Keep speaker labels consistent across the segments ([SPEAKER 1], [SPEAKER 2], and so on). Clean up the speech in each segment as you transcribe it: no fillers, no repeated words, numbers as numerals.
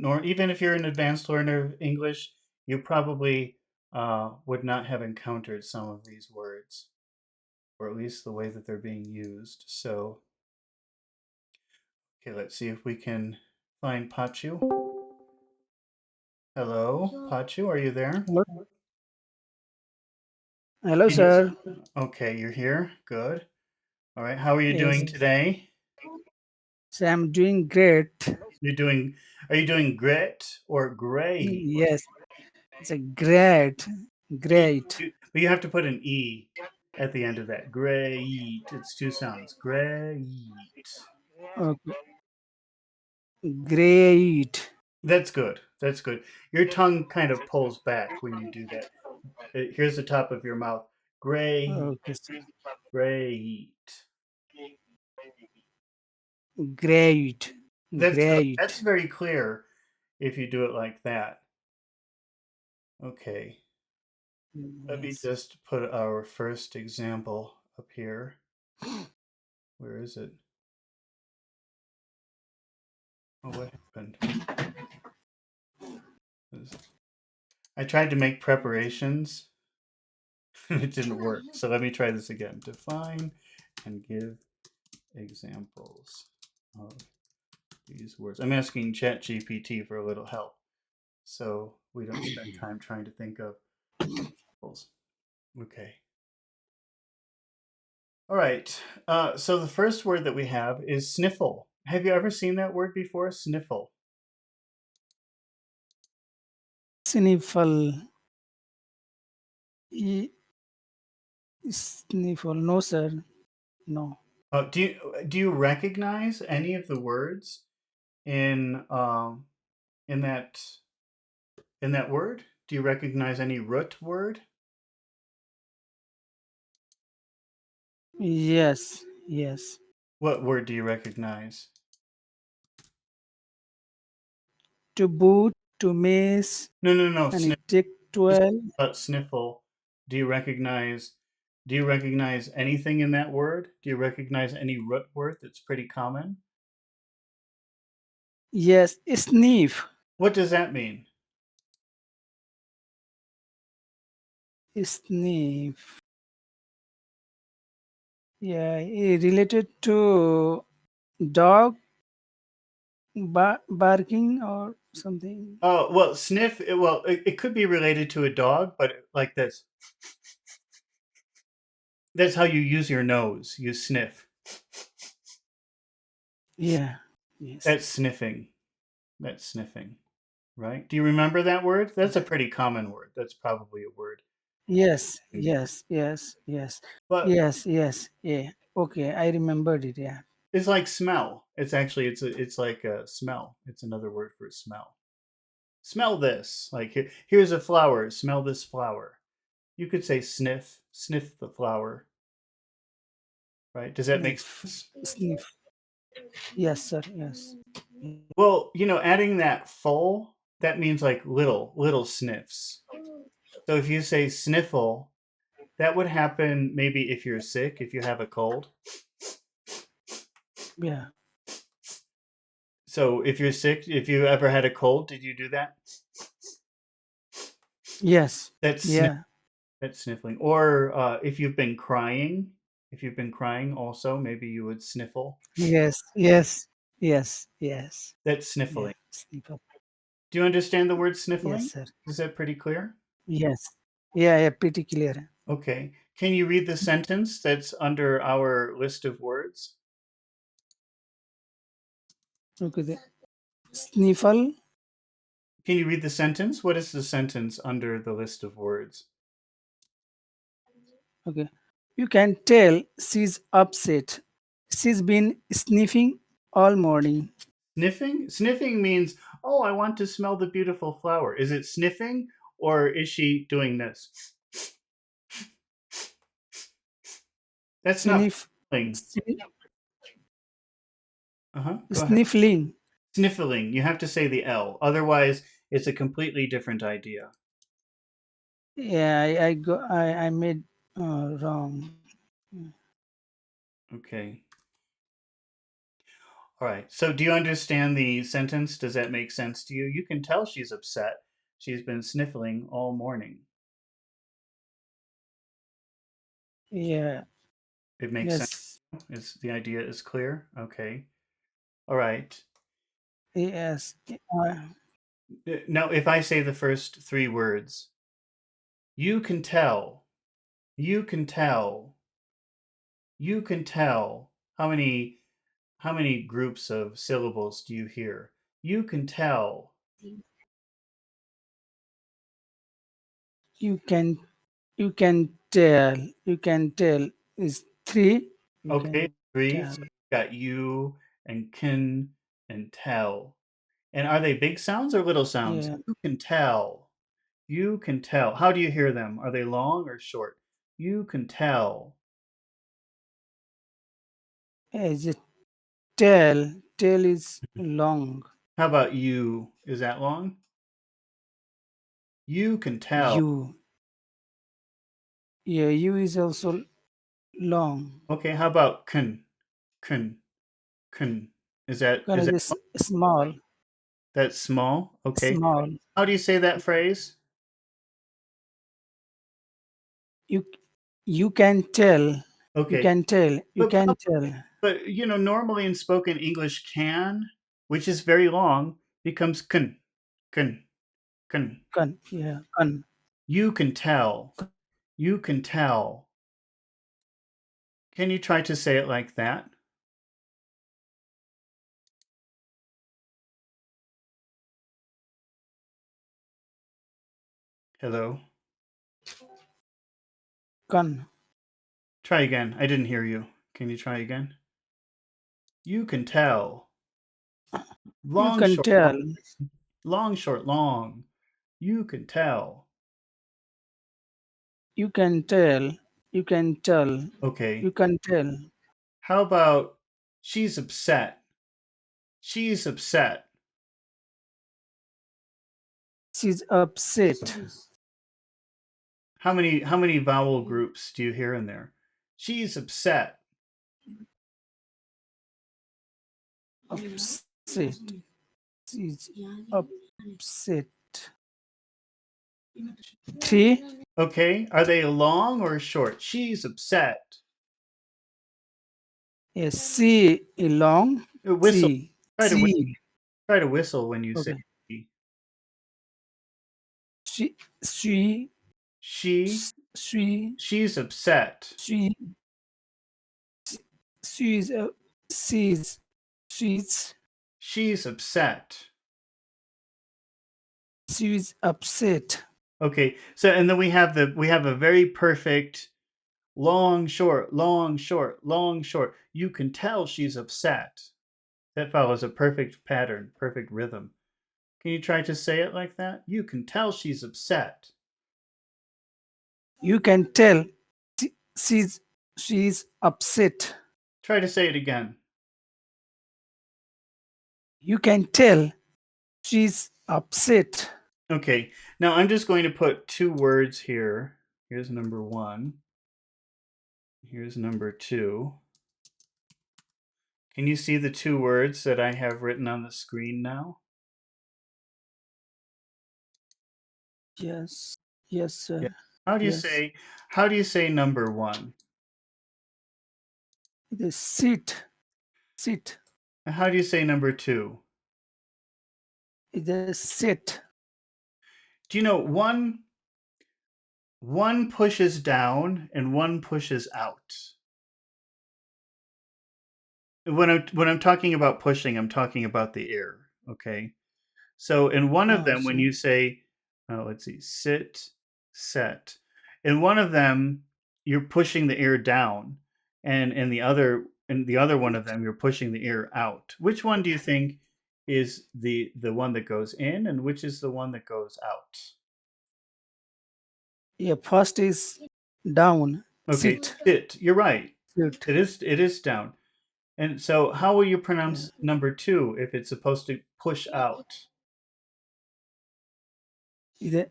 [SPEAKER 1] even if you're an advanced learner of English, you probably would not have encountered some of these words, or at least the way that they're being used. So, okay, let's see if we can find Pachu. Hello, Pachu, are you there?
[SPEAKER 2] Hello, hello,
[SPEAKER 1] Can you?
[SPEAKER 2] sir.
[SPEAKER 1] Okay, you're here. Good. All right. How are you doing
[SPEAKER 2] Yes,
[SPEAKER 1] today?
[SPEAKER 2] so I'm doing great.
[SPEAKER 1] You're doing. Are you doing grit or great?
[SPEAKER 2] Yes, it's a great, great.
[SPEAKER 1] But you have to put an e at the end of that. Great. It's two sounds. Great.
[SPEAKER 2] Okay, great.
[SPEAKER 1] That's good. That's good. Your tongue kind of pulls back when you do that. Here's the top of your mouth. Great.
[SPEAKER 2] Okay, sir.
[SPEAKER 1] Great.
[SPEAKER 2] Great,
[SPEAKER 1] That's
[SPEAKER 2] great.
[SPEAKER 1] very clear if you do it like that. Okay. Let me
[SPEAKER 2] Yes.
[SPEAKER 1] just put our first example up here. Where is it? Oh, what happened? I tried to make preparations. It didn't work. So let me try this again. Define and give examples of these words. I'm asking ChatGPT for a little help, so we don't spend time trying to think of examples. Okay. All right. So the first word that we have is sniffle. Have you ever seen that word before? Sniffle.
[SPEAKER 2] Sniffle. E- Sniffle. No, sir. No.
[SPEAKER 1] Do you recognize any of the words in in that in that word? Do you recognize any root word?
[SPEAKER 2] Yes, yes.
[SPEAKER 1] What word do you recognize?
[SPEAKER 2] To boot, to miss,
[SPEAKER 1] No, no, no.
[SPEAKER 2] and it take 12.
[SPEAKER 1] Sniffle. Do you recognize? Do you recognize anything in that word? Do you recognize any root word that's pretty common?
[SPEAKER 2] Yes, sniff.
[SPEAKER 1] What does that mean?
[SPEAKER 2] Sniff. Yeah, related to dog barking or something.
[SPEAKER 1] Oh, well, sniff. It could be related to a dog, but like this. That's how you use your nose. You sniff.
[SPEAKER 2] Yeah. Yes.
[SPEAKER 1] That's sniffing. That's sniffing, right? Do you remember that word? That's a pretty common word. That's probably a word.
[SPEAKER 2] Yes.
[SPEAKER 1] You can get.
[SPEAKER 2] Yes. Yes. Yes.
[SPEAKER 1] But
[SPEAKER 2] Yes. Yes. Yeah. Okay, I remembered it. Yeah.
[SPEAKER 1] it's like smell. It's like a smell. It's another word for smell. Smell this. Like here's a flower. Smell this flower. You could say sniff. Sniff the flower. Right? Does that make
[SPEAKER 2] Sniff.
[SPEAKER 1] sense?
[SPEAKER 2] Sniff. Yes, sir. Yes.
[SPEAKER 1] Well, adding that full, that means like little sniffs. So if you say sniffle, that would happen maybe if you're sick, if you have a cold.
[SPEAKER 2] Yeah.
[SPEAKER 1] So if you're sick, if you ever had a cold, did you do that?
[SPEAKER 2] Yes.
[SPEAKER 1] That's sniff.
[SPEAKER 2] Yeah.
[SPEAKER 1] That's sniffling. Or if you've been crying, also maybe you would sniffle.
[SPEAKER 2] Yes. Yes. Yes. Yes.
[SPEAKER 1] That's
[SPEAKER 2] Yeah.
[SPEAKER 1] sniffling.
[SPEAKER 2] Sniff.
[SPEAKER 1] Do you understand the word
[SPEAKER 2] Yes,
[SPEAKER 1] sniffling?
[SPEAKER 2] sir.
[SPEAKER 1] Is that pretty clear?
[SPEAKER 2] Yes. Yeah. Yeah. Pretty clear.
[SPEAKER 1] Okay. Can you read the sentence that's under our list of words?
[SPEAKER 2] Okay. Sniffle.
[SPEAKER 1] Can you read the sentence? What is the sentence under the list of words?
[SPEAKER 2] Okay. You can tell she's upset. She's been sniffing all morning.
[SPEAKER 1] Sniffing? Sniffing means, oh, I want to smell the beautiful flower. Is it sniffing or is she doing this? That's not
[SPEAKER 2] Sniff.
[SPEAKER 1] sniffling. Go ahead.
[SPEAKER 2] Sniffling.
[SPEAKER 1] Sniffling. You have to say the L. Otherwise, it's a completely different idea.
[SPEAKER 2] Yeah, I made wrong.
[SPEAKER 1] Okay. All right. So do you understand the sentence? Does that make sense to you? You can tell she's upset. She's been sniffling all morning.
[SPEAKER 2] Yeah.
[SPEAKER 1] It makes sense.
[SPEAKER 2] Yes.
[SPEAKER 1] Is the idea is clear? Okay. All right.
[SPEAKER 2] Yes.
[SPEAKER 1] Now, if I say the first three words, you can tell, you can tell, you can tell. How many groups of syllables do you hear? You can tell.
[SPEAKER 2] You can you can tell. You can tell is three. You
[SPEAKER 1] Okay,
[SPEAKER 2] can
[SPEAKER 1] three.
[SPEAKER 2] tell.
[SPEAKER 1] So you've got you and can and tell. And are they big sounds or little sounds?
[SPEAKER 2] Yeah.
[SPEAKER 1] You can tell. You can tell. How do you hear them? Are they long or short? You can tell.
[SPEAKER 2] As a tell. Tell is long.
[SPEAKER 1] How about you? Is that long? You can tell.
[SPEAKER 2] You. Yeah. You is also long.
[SPEAKER 1] Okay, how about can? Can, can. Is that
[SPEAKER 2] Can
[SPEAKER 1] is that
[SPEAKER 2] is small.
[SPEAKER 1] that's small? Okay.
[SPEAKER 2] Small.
[SPEAKER 1] How do you say that phrase?
[SPEAKER 2] You you can tell. You
[SPEAKER 1] Okay.
[SPEAKER 2] can tell. You
[SPEAKER 1] But
[SPEAKER 2] can
[SPEAKER 1] but
[SPEAKER 2] tell.
[SPEAKER 1] but normally in spoken English can, which is very long, becomes can, can.
[SPEAKER 2] Can. Yeah. Can.
[SPEAKER 1] You can tell. You can tell. Can you try to say it like that? Hello?
[SPEAKER 2] Can.
[SPEAKER 1] Try again. I didn't hear you. Can you try again? You can tell.
[SPEAKER 2] You
[SPEAKER 1] Long,
[SPEAKER 2] can
[SPEAKER 1] short, long.
[SPEAKER 2] tell.
[SPEAKER 1] Long, short, long. You can tell.
[SPEAKER 2] You can tell. You can tell.
[SPEAKER 1] Okay.
[SPEAKER 2] You can tell.
[SPEAKER 1] How about she's upset? She's upset.
[SPEAKER 2] She's upset.
[SPEAKER 1] How many vowel groups do you hear in there? She's upset.
[SPEAKER 2] Upset. She's upset. Three.
[SPEAKER 1] Okay. Are they long or short? She's upset.
[SPEAKER 2] Yes. C long.
[SPEAKER 1] Whistle.
[SPEAKER 2] C.
[SPEAKER 1] Try to
[SPEAKER 2] C.
[SPEAKER 1] try to whistle when you say
[SPEAKER 2] Okay.
[SPEAKER 1] she.
[SPEAKER 2] She. She.
[SPEAKER 1] She.
[SPEAKER 2] She.
[SPEAKER 1] She's upset.
[SPEAKER 2] She. She's. She's. She's.
[SPEAKER 1] She's upset.
[SPEAKER 2] She's upset.
[SPEAKER 1] Okay. So and then we have a very perfect long short, long short, long short. You can tell she's upset. That follows a perfect pattern, perfect rhythm. Can you try to say it like that? You can tell she's upset.
[SPEAKER 2] You can tell she's she's upset.
[SPEAKER 1] Try to say it again.
[SPEAKER 2] You can tell she's upset.
[SPEAKER 1] Okay. Now I'm just going to put two words here. Here's number one. Here's number two. Can you see the two words that I have written on the screen now?
[SPEAKER 2] Yes. Yes,
[SPEAKER 1] Yeah.
[SPEAKER 2] sir.
[SPEAKER 1] How do you
[SPEAKER 2] Yes.
[SPEAKER 1] say how do you say number one?
[SPEAKER 2] It is sit. Sit.
[SPEAKER 1] And how do you say number two?
[SPEAKER 2] It is sit.
[SPEAKER 1] Do you know one pushes down and one pushes out? When I'm talking about pushing, I'm talking about the air. Okay. So in one of
[SPEAKER 2] Oh,
[SPEAKER 1] them, when
[SPEAKER 2] so
[SPEAKER 1] you say, let's see, sit, set, in one of them, you're pushing the air down, and in the other one of them, you're pushing the air out. Which one do you think is the one that goes in, and which is the one that goes out?
[SPEAKER 2] yeah, first is down.
[SPEAKER 1] Okay,
[SPEAKER 2] Sit.
[SPEAKER 1] sit. You're right.
[SPEAKER 2] Sit.
[SPEAKER 1] It is down. And so, how will you
[SPEAKER 2] Yeah.
[SPEAKER 1] pronounce number two if it's supposed to push out?
[SPEAKER 2] It is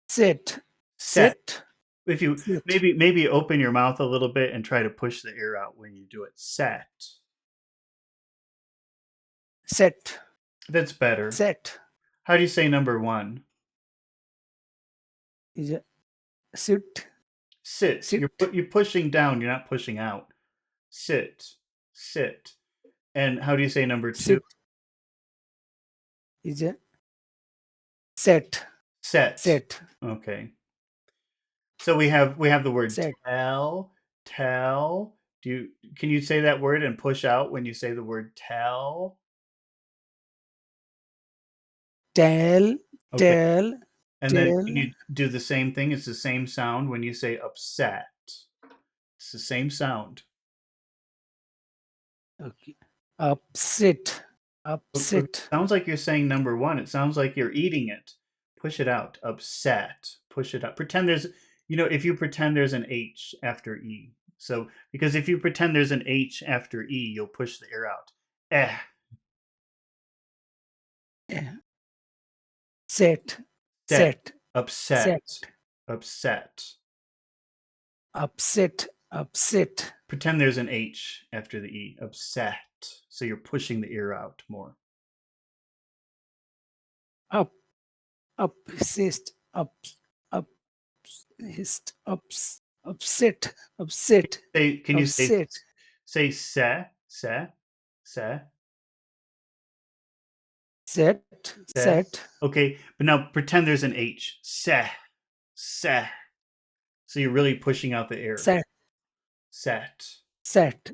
[SPEAKER 2] sit.
[SPEAKER 1] Set.
[SPEAKER 2] Sit.
[SPEAKER 1] If you
[SPEAKER 2] Sit.
[SPEAKER 1] maybe open your mouth a little bit and try to push the air out when you do it. Set.
[SPEAKER 2] set,
[SPEAKER 1] That's better.
[SPEAKER 2] set
[SPEAKER 1] How do you say number one?
[SPEAKER 2] is a sit,
[SPEAKER 1] Sit.
[SPEAKER 2] sit,
[SPEAKER 1] You're pushing down. You're not pushing out. Sit. Sit. And how do you say number two?
[SPEAKER 2] sit is a set,
[SPEAKER 1] Set.
[SPEAKER 2] set,
[SPEAKER 1] Okay. So we have the word
[SPEAKER 2] set,
[SPEAKER 1] tell, tell. Do you can you say that word and push out when you say the word tell?
[SPEAKER 2] tell,
[SPEAKER 1] Okay.
[SPEAKER 2] tell,
[SPEAKER 1] And then can
[SPEAKER 2] tell.
[SPEAKER 1] you do the same thing? It's the same sound when you say upset. It's the same sound.
[SPEAKER 2] Okay. Upset,
[SPEAKER 1] It
[SPEAKER 2] upset,
[SPEAKER 1] sounds like you're saying number one. It sounds like you're eating it. Push it out. Upset. Push it out. Pretend there's, if you pretend there's an H after E. So, because if you pretend there's an H after E, you'll push the air out. Eh,
[SPEAKER 2] yeah. Set,
[SPEAKER 1] set.
[SPEAKER 2] set,
[SPEAKER 1] Upset.
[SPEAKER 2] set,
[SPEAKER 1] Upset.
[SPEAKER 2] upset, upset,
[SPEAKER 1] Pretend there's an H after the E. Upset. So you're pushing the ear out more.
[SPEAKER 2] up, upset, up, hist, upset, upset,
[SPEAKER 1] Can you
[SPEAKER 2] upset,
[SPEAKER 1] say se,
[SPEAKER 2] set,
[SPEAKER 1] se?
[SPEAKER 2] set,
[SPEAKER 1] Okay, but now pretend there's an H. Se. So you're really pushing out the air.
[SPEAKER 2] set,
[SPEAKER 1] Set.
[SPEAKER 2] set,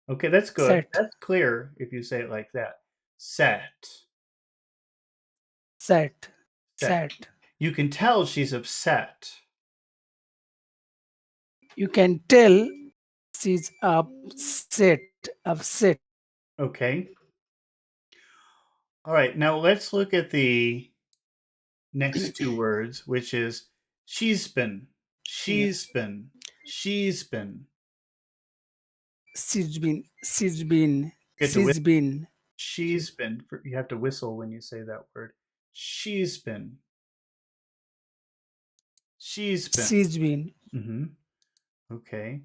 [SPEAKER 1] Okay, that's good.
[SPEAKER 2] set,
[SPEAKER 1] That's clear if you say it like that. Set.
[SPEAKER 2] set,
[SPEAKER 1] Set.
[SPEAKER 2] set.
[SPEAKER 1] You can tell she's upset.
[SPEAKER 2] You can tell she's upset, upset.
[SPEAKER 1] Okay. All right, now let's look at the next two words, which is she's been.
[SPEAKER 2] Yeah.
[SPEAKER 1] She's been. She's been.
[SPEAKER 2] She's been,
[SPEAKER 1] You have to
[SPEAKER 2] she's been,
[SPEAKER 1] she's been. You have to whistle when you say that word. She's been. She's been.
[SPEAKER 2] she's been,
[SPEAKER 1] Mm-hmm. Okay.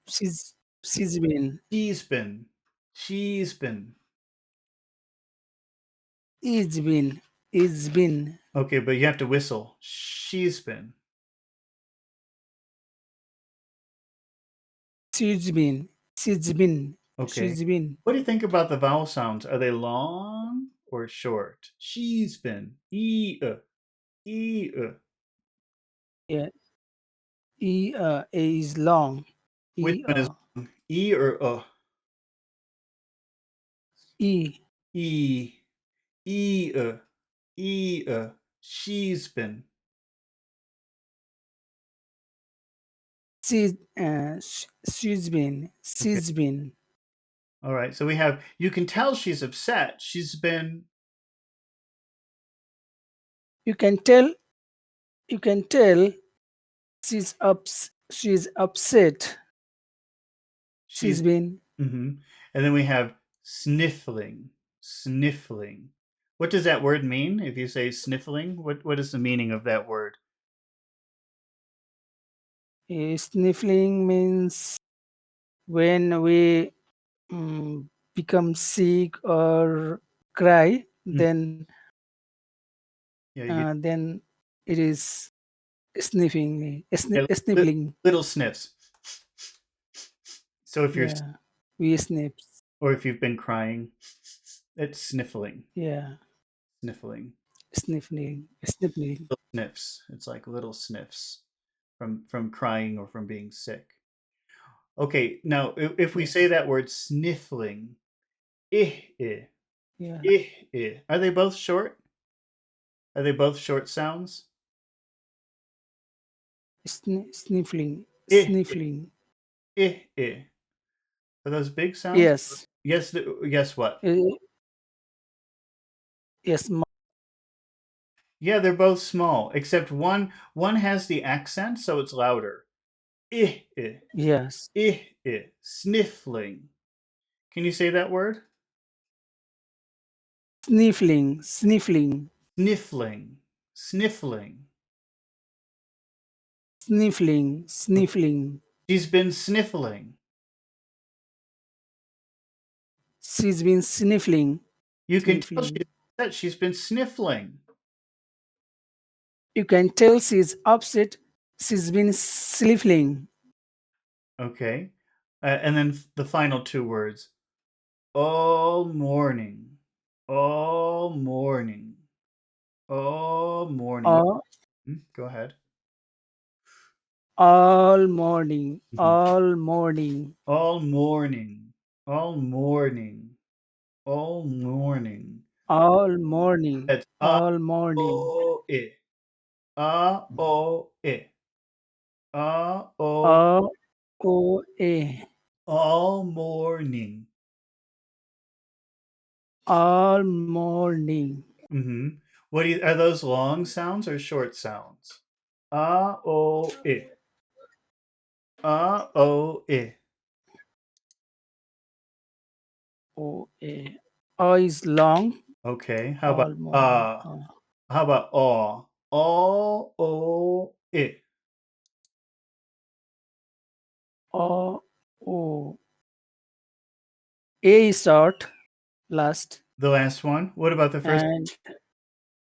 [SPEAKER 2] she's, she's been,
[SPEAKER 1] She's been. She's been.
[SPEAKER 2] is been, is been,
[SPEAKER 1] Okay, but you have to whistle. She's been.
[SPEAKER 2] she's been, she's been,
[SPEAKER 1] Okay.
[SPEAKER 2] she's been.
[SPEAKER 1] What do you think about the vowel sounds? Are they long or short? She's been. E.
[SPEAKER 2] Yeah, A is long.
[SPEAKER 1] Which one is long? E or
[SPEAKER 2] E,
[SPEAKER 1] E. E. E. She's been.
[SPEAKER 2] she's been,
[SPEAKER 1] Okay.
[SPEAKER 2] she's been.
[SPEAKER 1] All right. So we have, you can tell she's upset. She's been,
[SPEAKER 2] You can tell, you can tell she's upset.
[SPEAKER 1] she's,
[SPEAKER 2] She's been,
[SPEAKER 1] and then we have sniffling. Sniffling. What does that word mean? If you say sniffling, what is the meaning of that word?
[SPEAKER 2] sniffling means when we become sick or cry,
[SPEAKER 1] Mm, yeah,
[SPEAKER 2] then it is sniffing,
[SPEAKER 1] yeah,
[SPEAKER 2] sniffling.
[SPEAKER 1] little sniffs. So if you're,
[SPEAKER 2] Yeah, we sniffs.
[SPEAKER 1] or if you've been crying, it's sniffling.
[SPEAKER 2] Yeah,
[SPEAKER 1] Sniffling.
[SPEAKER 2] sniffling, sniffling.
[SPEAKER 1] Little sniffs. It's like little sniffs from crying or from being sick. Okay, now if we say
[SPEAKER 2] Yes.
[SPEAKER 1] that word sniffling, eh, eh,
[SPEAKER 2] Yeah,
[SPEAKER 1] are they both short? Are they both short sounds?
[SPEAKER 2] sniffling,
[SPEAKER 1] Eh,
[SPEAKER 2] sniffling.
[SPEAKER 1] eh. Are those big sounds?
[SPEAKER 2] Yes,
[SPEAKER 1] Yes, yes, what?
[SPEAKER 2] uh, yes,
[SPEAKER 1] Yeah, they're both small, except one has the accent, so it's louder. Eh,
[SPEAKER 2] yes.
[SPEAKER 1] sniffling. Can you say that word?
[SPEAKER 2] Sniffling, sniffling,
[SPEAKER 1] Sniffling, sniffling.
[SPEAKER 2] sniffling,
[SPEAKER 1] Okay.
[SPEAKER 2] sniffling.
[SPEAKER 1] She's been sniffling.
[SPEAKER 2] She's been sniffling.
[SPEAKER 1] You can tell she's
[SPEAKER 2] Sniffling.
[SPEAKER 1] upset. She's been sniffling.
[SPEAKER 2] You can tell she's upset. She's been sniffling
[SPEAKER 1] Okay. And then the final two words. All morning. All morning. All morning.
[SPEAKER 2] all,
[SPEAKER 1] Go ahead.
[SPEAKER 2] all morning.
[SPEAKER 1] Mhm.
[SPEAKER 2] All morning.
[SPEAKER 1] All morning. All morning. All morning.
[SPEAKER 2] All morning.
[SPEAKER 1] That's
[SPEAKER 2] All morning.
[SPEAKER 1] A-O-I. A-O-I. A-O.
[SPEAKER 2] O O A.
[SPEAKER 1] All morning.
[SPEAKER 2] All morning.
[SPEAKER 1] Mm-hmm. What do you, are those long sounds or short sounds? A-O-I. A-O-I.
[SPEAKER 2] O A. O is long.
[SPEAKER 1] Okay.
[SPEAKER 2] All morning.
[SPEAKER 1] How about aw? A-O-I.
[SPEAKER 2] O O. A is short. Last.
[SPEAKER 1] The last one. What about the first?
[SPEAKER 2] And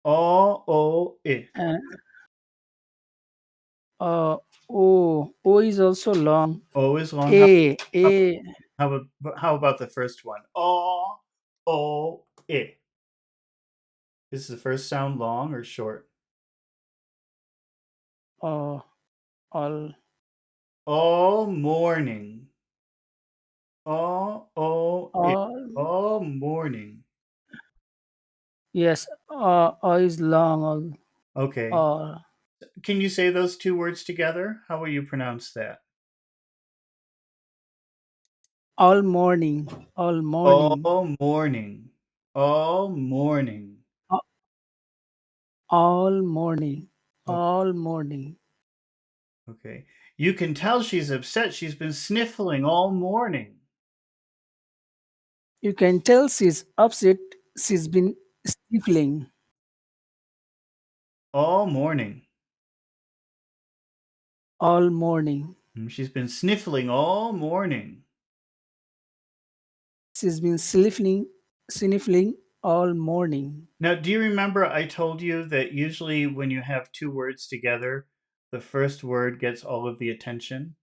[SPEAKER 1] A-O-I.
[SPEAKER 2] uh, O is also long.
[SPEAKER 1] O is long.
[SPEAKER 2] A
[SPEAKER 1] How,
[SPEAKER 2] A
[SPEAKER 1] how about the first one? A-O-I. Is the first sound long or short?
[SPEAKER 2] all
[SPEAKER 1] All morning. A-O-I.
[SPEAKER 2] all
[SPEAKER 1] All morning.
[SPEAKER 2] yes. O is long.
[SPEAKER 1] Okay.
[SPEAKER 2] All
[SPEAKER 1] Can you say those two words together? How will you pronounce that?
[SPEAKER 2] all morning. All morning.
[SPEAKER 1] All morning. All morning.
[SPEAKER 2] a- All morning.
[SPEAKER 1] O-
[SPEAKER 2] All morning.
[SPEAKER 1] Okay. You can tell she's upset. She's been sniffling all morning.
[SPEAKER 2] You can tell she's upset. She's been sniffling
[SPEAKER 1] All morning.
[SPEAKER 2] all morning.
[SPEAKER 1] She's been sniffling all morning.
[SPEAKER 2] She's been sniffling all morning.
[SPEAKER 1] Now, do you remember I told you that usually when you have two words together, the first word gets all of the attention?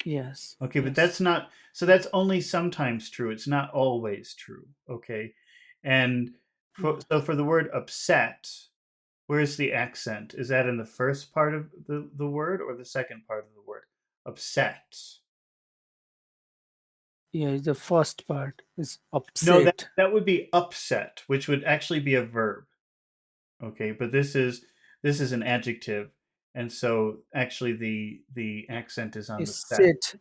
[SPEAKER 2] Yes,
[SPEAKER 1] Okay, but
[SPEAKER 2] yes.
[SPEAKER 1] that's not, so that's only sometimes true. It's not always true. Okay. And
[SPEAKER 2] Yeah.
[SPEAKER 1] so for the word upset, where's the accent? Is that in the first part of the word or the second part of the word? Upset.
[SPEAKER 2] Yeah, the first part is
[SPEAKER 1] No,
[SPEAKER 2] upset.
[SPEAKER 1] that would be upset, which would actually be a verb. Okay, but this is an adjective, and so actually the accent is on the
[SPEAKER 2] Is
[SPEAKER 1] set.
[SPEAKER 2] set.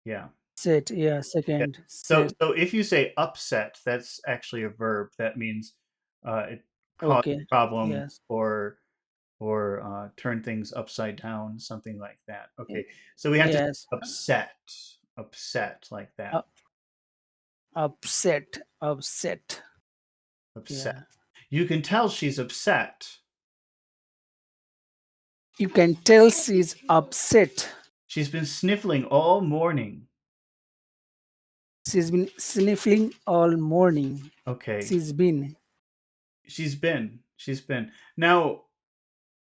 [SPEAKER 1] Yeah.
[SPEAKER 2] Set. Yeah,
[SPEAKER 1] Yeah.
[SPEAKER 2] second.
[SPEAKER 1] So
[SPEAKER 2] Set.
[SPEAKER 1] so if you say upset, that's actually a verb. That means it caused
[SPEAKER 2] Okay.
[SPEAKER 1] a problem
[SPEAKER 2] Yes.
[SPEAKER 1] or turn things upside down, something like that. Okay. So we have to say
[SPEAKER 2] Yes.
[SPEAKER 1] upset, upset like that,
[SPEAKER 2] Uh, upset. Upset.
[SPEAKER 1] upset.
[SPEAKER 2] Yeah.
[SPEAKER 1] You can tell she's upset.
[SPEAKER 2] You can tell she's upset.
[SPEAKER 1] She's been sniffling all morning.
[SPEAKER 2] She's been sniffling all morning.
[SPEAKER 1] Okay.
[SPEAKER 2] She's been.
[SPEAKER 1] She's been. Now,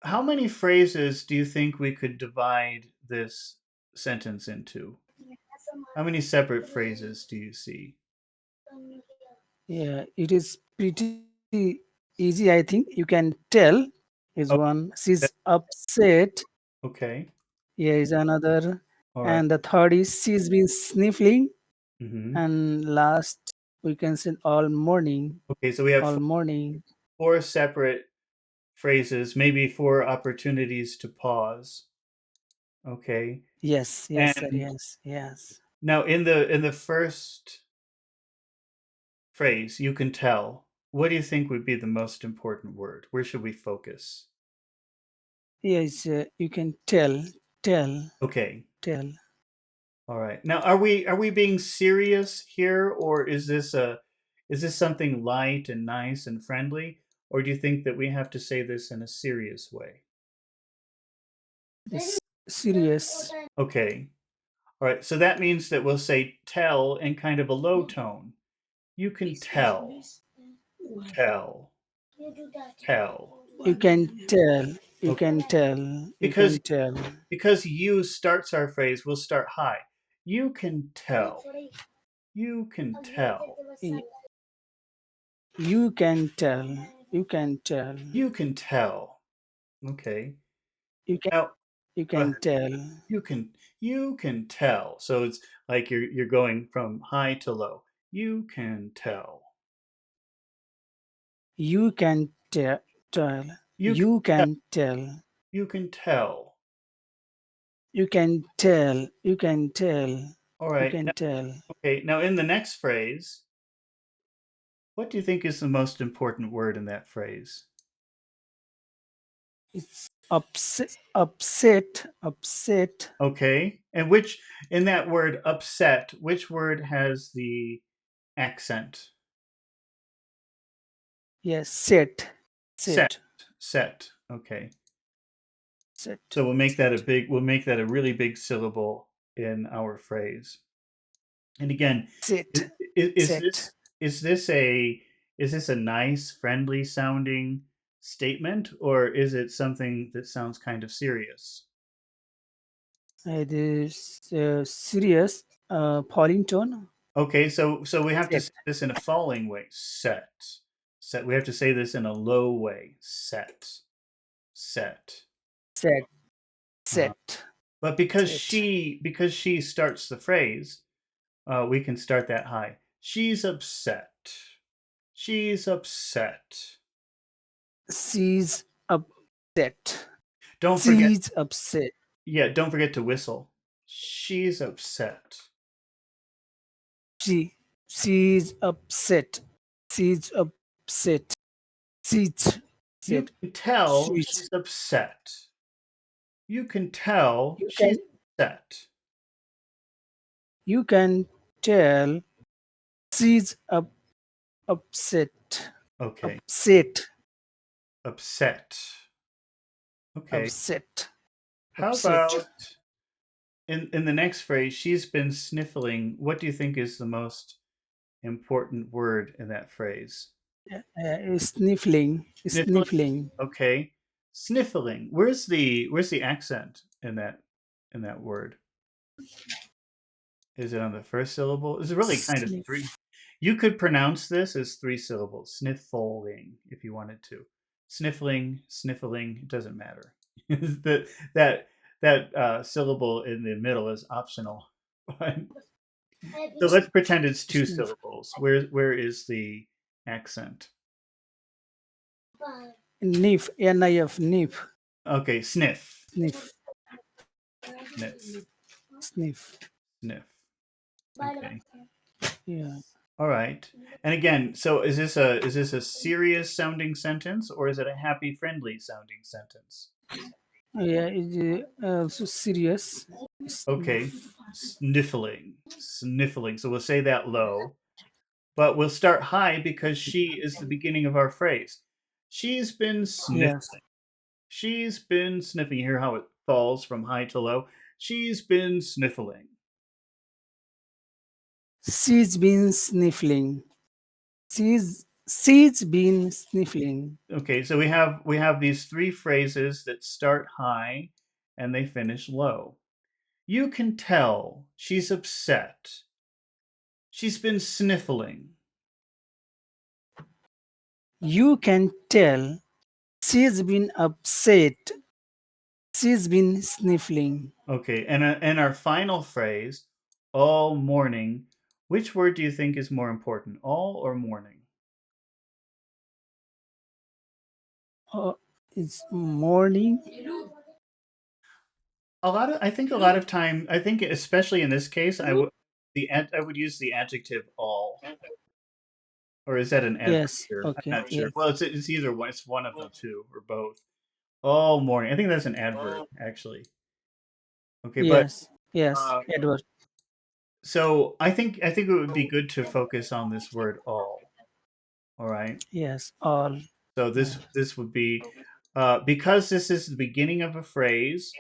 [SPEAKER 1] how many phrases do you think we could divide this sentence into? How many separate phrases do you see?
[SPEAKER 2] Yeah, it is pretty easy. I think you can tell is
[SPEAKER 1] Oh,
[SPEAKER 2] one.
[SPEAKER 1] that-
[SPEAKER 2] She's upset.
[SPEAKER 1] okay.
[SPEAKER 2] Here is another.
[SPEAKER 1] All right.
[SPEAKER 2] And the third is she's been sniffling.
[SPEAKER 1] Hmm.
[SPEAKER 2] And last, we can say all morning.
[SPEAKER 1] Okay, so we have
[SPEAKER 2] All morning.
[SPEAKER 1] four separate phrases, maybe four opportunities to pause. Okay.
[SPEAKER 2] Yes, yes, sir.
[SPEAKER 1] And
[SPEAKER 2] Yes, yes.
[SPEAKER 1] now in the first phrase, you can tell. What do you think would be the most important word? Where should we focus?
[SPEAKER 2] Yes, you can tell,
[SPEAKER 1] Okay.
[SPEAKER 2] tell.
[SPEAKER 1] All right. Now, are we being serious here, or is this something light and nice and friendly, or do you think that we have to say this in a serious way?
[SPEAKER 2] It's serious.
[SPEAKER 1] Okay. All right. So that means that we'll say tell in kind of a low tone. You can tell, tell, tell.
[SPEAKER 2] You can tell. You
[SPEAKER 1] Okay.
[SPEAKER 2] can tell. You
[SPEAKER 1] Because
[SPEAKER 2] can tell.
[SPEAKER 1] because you starts our phrase, we'll start high. You can tell. You can tell.
[SPEAKER 2] Y- You can tell. You can tell.
[SPEAKER 1] You can tell. Okay.
[SPEAKER 2] You can.
[SPEAKER 1] Now
[SPEAKER 2] You
[SPEAKER 1] go
[SPEAKER 2] can
[SPEAKER 1] ahead.
[SPEAKER 2] tell.
[SPEAKER 1] You can tell. So it's like you're going from high to low. You can tell.
[SPEAKER 2] You can tell.
[SPEAKER 1] You can
[SPEAKER 2] You
[SPEAKER 1] tell.
[SPEAKER 2] can tell.
[SPEAKER 1] You can tell.
[SPEAKER 2] You can tell. You can tell.
[SPEAKER 1] All
[SPEAKER 2] You
[SPEAKER 1] right.
[SPEAKER 2] can tell.
[SPEAKER 1] Okay. Now in the next phrase, what do you think is the most important word in that phrase?
[SPEAKER 2] It's upset. Upset. Upset.
[SPEAKER 1] Okay. And which in that word upset, which word has the accent?
[SPEAKER 2] Yes. Set.
[SPEAKER 1] Set.
[SPEAKER 2] Set.
[SPEAKER 1] Set. Okay.
[SPEAKER 2] Set.
[SPEAKER 1] So we'll make that a really big syllable in our phrase. And again,
[SPEAKER 2] Set.
[SPEAKER 1] is
[SPEAKER 2] Set.
[SPEAKER 1] this is this a is this a nice, friendly sounding statement, or is it something that sounds kind of serious?
[SPEAKER 2] It is serious. Falling tone.
[SPEAKER 1] Okay, so we have to
[SPEAKER 2] Set.
[SPEAKER 1] say this in a falling way. Set. Set. We have to say this in a low way. Set. Set.
[SPEAKER 2] Set.
[SPEAKER 1] Uh,
[SPEAKER 2] Set.
[SPEAKER 1] but
[SPEAKER 2] Set.
[SPEAKER 1] because she starts the phrase, we can start that high. She's upset. She's upset.
[SPEAKER 2] She's upset.
[SPEAKER 1] Don't forget,
[SPEAKER 2] She's upset.
[SPEAKER 1] yeah, don't forget to whistle. She's upset.
[SPEAKER 2] She. She's upset. She's upset. She's
[SPEAKER 1] You
[SPEAKER 2] upset.
[SPEAKER 1] can tell
[SPEAKER 2] She's.
[SPEAKER 1] she's upset. You can tell
[SPEAKER 2] You
[SPEAKER 1] she's
[SPEAKER 2] can.
[SPEAKER 1] upset.
[SPEAKER 2] You can tell she's upset.
[SPEAKER 1] Okay,
[SPEAKER 2] Upset.
[SPEAKER 1] upset. Okay.
[SPEAKER 2] Upset.
[SPEAKER 1] How
[SPEAKER 2] Upset.
[SPEAKER 1] about in the next phrase, she's been sniffling. What do you think is the most important word in that phrase?
[SPEAKER 2] Sniffling.
[SPEAKER 1] Sniffling.
[SPEAKER 2] Sniffling.
[SPEAKER 1] Okay. Sniffling. Where's the accent in that word? Is it on the first syllable? It's really kind of three.
[SPEAKER 2] Sniff.
[SPEAKER 1] You could pronounce this as three syllables. Sniffling, if you wanted to. Sniffling, sniffling, it doesn't matter. that that that syllable in the middle is optional. So let's pretend it's two
[SPEAKER 2] Sniff.
[SPEAKER 1] syllables. Where is the accent?
[SPEAKER 2] Nif. Nif. Nif.
[SPEAKER 1] Okay, sniff,
[SPEAKER 2] Sniff.
[SPEAKER 1] sniff,
[SPEAKER 2] Sniff.
[SPEAKER 1] sniff. Okay.
[SPEAKER 2] Yeah.
[SPEAKER 1] All right. And again, so is this a serious sounding sentence or is it a happy, friendly sounding sentence?
[SPEAKER 2] Yeah. It's also serious.
[SPEAKER 1] Okay.
[SPEAKER 2] Sniff.
[SPEAKER 1] Sniffling, sniffling. So we'll say that low, but we'll start high because she is the beginning of our phrase. She's been
[SPEAKER 2] Yes.
[SPEAKER 1] sniffling. She's been sniffing. You hear how it falls from high to low? She's been sniffling.
[SPEAKER 2] She's been sniffling. She's been sniffling.
[SPEAKER 1] Okay, so we have these three phrases that start high and they finish low. You can tell she's upset. She's been sniffling.
[SPEAKER 2] You can tell she's been upset. She's been sniffling.
[SPEAKER 1] Okay, and our final phrase, all morning. Which word do you think is more important, all or morning?
[SPEAKER 2] It's morning.
[SPEAKER 1] I think especially in this case, I would use the adjective all, or is that an adverb
[SPEAKER 2] Yes.
[SPEAKER 1] here? I'm
[SPEAKER 2] Okay.
[SPEAKER 1] not sure.
[SPEAKER 2] Yes.
[SPEAKER 1] Well, it's either one. It's one of the two or both. All morning. I think that's an adverb actually. Okay, but
[SPEAKER 2] Yes. Yes.
[SPEAKER 1] uh,
[SPEAKER 2] Edward.
[SPEAKER 1] so I think it would be good to focus on this word all. All right.
[SPEAKER 2] Yes. All.
[SPEAKER 1] So
[SPEAKER 2] All.
[SPEAKER 1] this would be because this is the beginning of a phrase,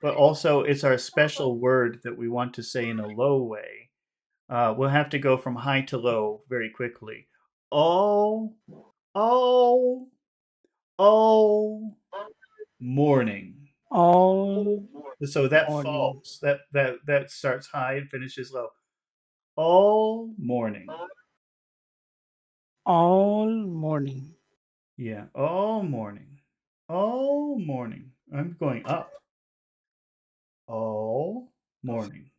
[SPEAKER 1] but also it's our special word that we want to say in a low way. We'll have to go from high to low very quickly. Oh, oh, oh, morning.
[SPEAKER 2] All
[SPEAKER 1] So that
[SPEAKER 2] morning.
[SPEAKER 1] falls. That starts high and finishes low. All morning.
[SPEAKER 2] All morning.
[SPEAKER 1] Yeah, all morning. All morning. I'm going up. All morning.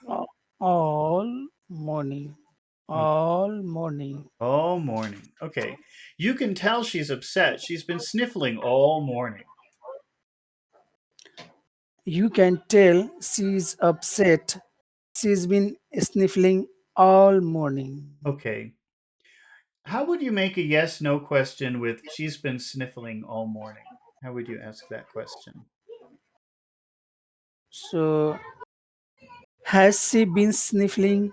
[SPEAKER 2] A- All morning.
[SPEAKER 1] Okay.
[SPEAKER 2] All morning.
[SPEAKER 1] All morning. Okay. You can tell she's upset. She's been sniffling all morning.
[SPEAKER 2] You can tell she's upset. She's been sniffling all morning.
[SPEAKER 1] Okay. How would you make a yes no question with she's been sniffling all morning? How would you ask that question?
[SPEAKER 2] So, has she been sniffling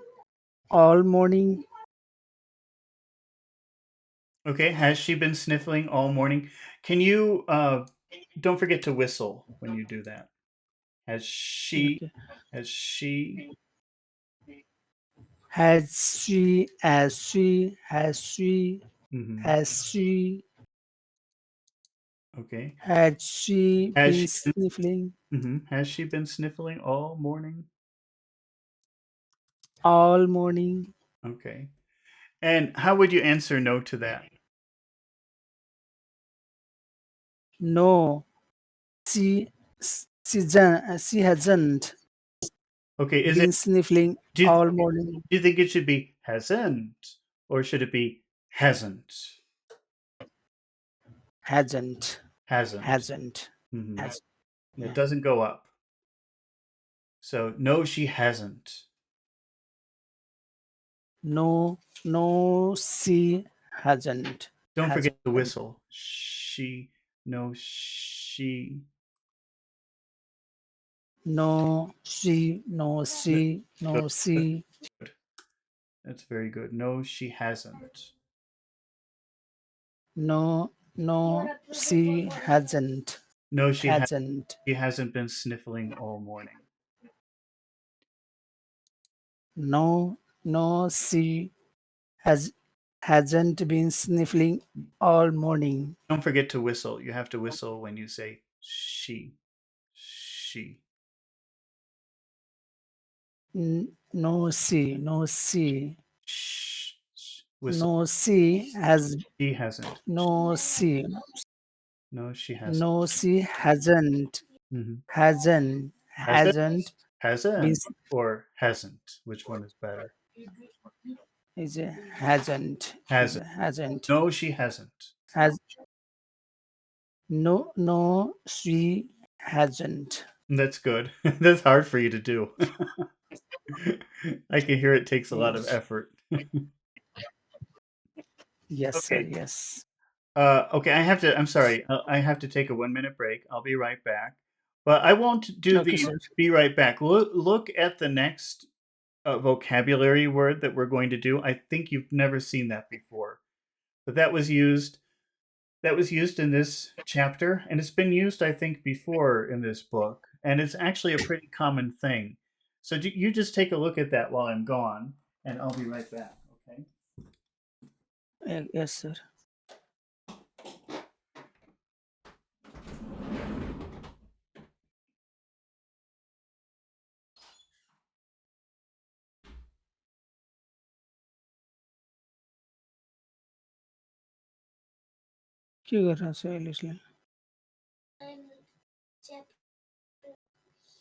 [SPEAKER 2] all morning?
[SPEAKER 1] Okay. Has she been sniffling all morning? Can you don't forget to whistle when you do that. Has she
[SPEAKER 2] Okay.
[SPEAKER 1] has she
[SPEAKER 2] Has
[SPEAKER 1] mhm,
[SPEAKER 2] she,
[SPEAKER 1] okay.
[SPEAKER 2] had she
[SPEAKER 1] Has
[SPEAKER 2] been
[SPEAKER 1] she
[SPEAKER 2] sniffling
[SPEAKER 1] has she been sniffling all morning?
[SPEAKER 2] all morning?
[SPEAKER 1] Okay. And how would you answer no to that?
[SPEAKER 2] No, she, she hasn't
[SPEAKER 1] Okay, is it
[SPEAKER 2] been sniffling
[SPEAKER 1] do you,
[SPEAKER 2] all morning.
[SPEAKER 1] do you think it should be hasn't or should it be hasn't?
[SPEAKER 2] Hasn't,
[SPEAKER 1] Hasn't.
[SPEAKER 2] hasn't,
[SPEAKER 1] Hmm.
[SPEAKER 2] has.
[SPEAKER 1] It
[SPEAKER 2] Yeah.
[SPEAKER 1] doesn't go up. So no, she hasn't.
[SPEAKER 2] No, no, she hasn't,
[SPEAKER 1] Don't forget
[SPEAKER 2] hasn't.
[SPEAKER 1] the whistle. She no she
[SPEAKER 2] No,
[SPEAKER 1] good.
[SPEAKER 2] no, she,
[SPEAKER 1] That's very good. No, she hasn't.
[SPEAKER 2] no, no, she hasn't,
[SPEAKER 1] No,
[SPEAKER 2] hasn't.
[SPEAKER 1] she hasn't been sniffling all morning.
[SPEAKER 2] No, no, she has hasn't been sniffling all morning.
[SPEAKER 1] Don't forget to whistle. You have to whistle when you say she. She.
[SPEAKER 2] No,
[SPEAKER 1] Shh. Whistle.
[SPEAKER 2] no, she has
[SPEAKER 1] She hasn't.
[SPEAKER 2] no, she,
[SPEAKER 1] No, she hasn't.
[SPEAKER 2] no, she
[SPEAKER 1] Hmm. Hasn't.
[SPEAKER 2] hasn't been,
[SPEAKER 1] Hasn't or hasn't. Which one is better?
[SPEAKER 2] is a hasn't, is
[SPEAKER 1] Hasn't.
[SPEAKER 2] a hasn't,
[SPEAKER 1] No, she hasn't.
[SPEAKER 2] has no, no, she hasn't.
[SPEAKER 1] That's good. That's hard for you to do. I can hear it takes a lot of
[SPEAKER 2] Yes,
[SPEAKER 1] effort.
[SPEAKER 2] yes, sir,
[SPEAKER 1] Okay.
[SPEAKER 2] yes.
[SPEAKER 1] Okay, I'm sorry. I have to take a 1 minute break. I'll be right back. But I won't do
[SPEAKER 2] Okay,
[SPEAKER 1] the
[SPEAKER 2] sir.
[SPEAKER 1] be right back. Look at the next vocabulary word that we're going to do. I think you've never seen that before. But that was used in this chapter, and it's been used, I think, before in this book. And it's actually a pretty common thing. So you just take a look at that while I'm gone, and I'll be right back. Okay.
[SPEAKER 2] Yes, sir. क्यों कर रहा है सहेल इसलिए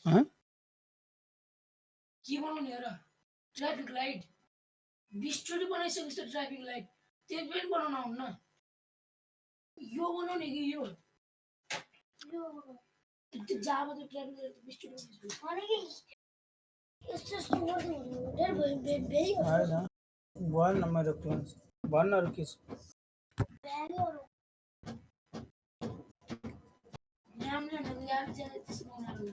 [SPEAKER 2] हाँ
[SPEAKER 3] के बनाउने हो र traffic light 20 चोटि बनाइसकेपछि त ट्राफिक लाइट त्यही पनि बनाउन आउन्न यो बनाउने कि यो यो त्यो जाबो त ट्राफिक लाइट 20 चोटि बनाइसकेपछि अनि कि यस्तो यस्तो गर्दै हुनु डेढ भयो
[SPEAKER 2] होइन भन्न मेरो क्लास भन्न अरू के छ
[SPEAKER 3] नामले नगाम चाहिँ त्यस्तो बनाउनु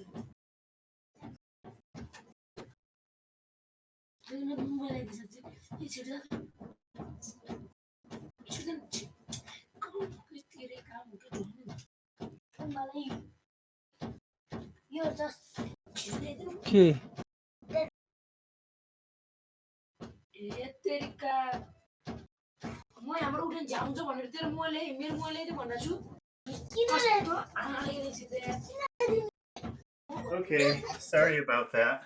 [SPEAKER 3] त्यो मोबाइल आइदिन्छ चाहिँ छिटो छिटो तेरे काम हुन्छ मलाई यो जस्ट छिटो ल्याइदिनु
[SPEAKER 2] के
[SPEAKER 3] झ्याउँछ भनेर तेरो मोबाइल मेरो मोबाइल चाहिँ भनेको छु कस्तो आँखाले रहेछ
[SPEAKER 1] Okay, sorry about that.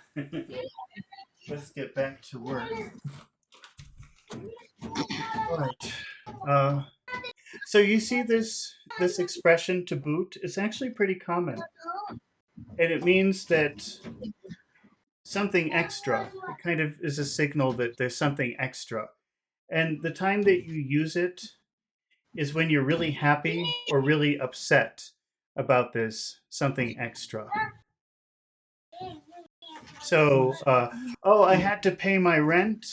[SPEAKER 1] Let's get back to work. All right. So you see this expression to boot? It's actually pretty common, and it means that something extra. It kind of is a signal that there's something extra. And the time that you use it is when you're really happy or really upset about this something extra. So, oh, I had to pay my rent.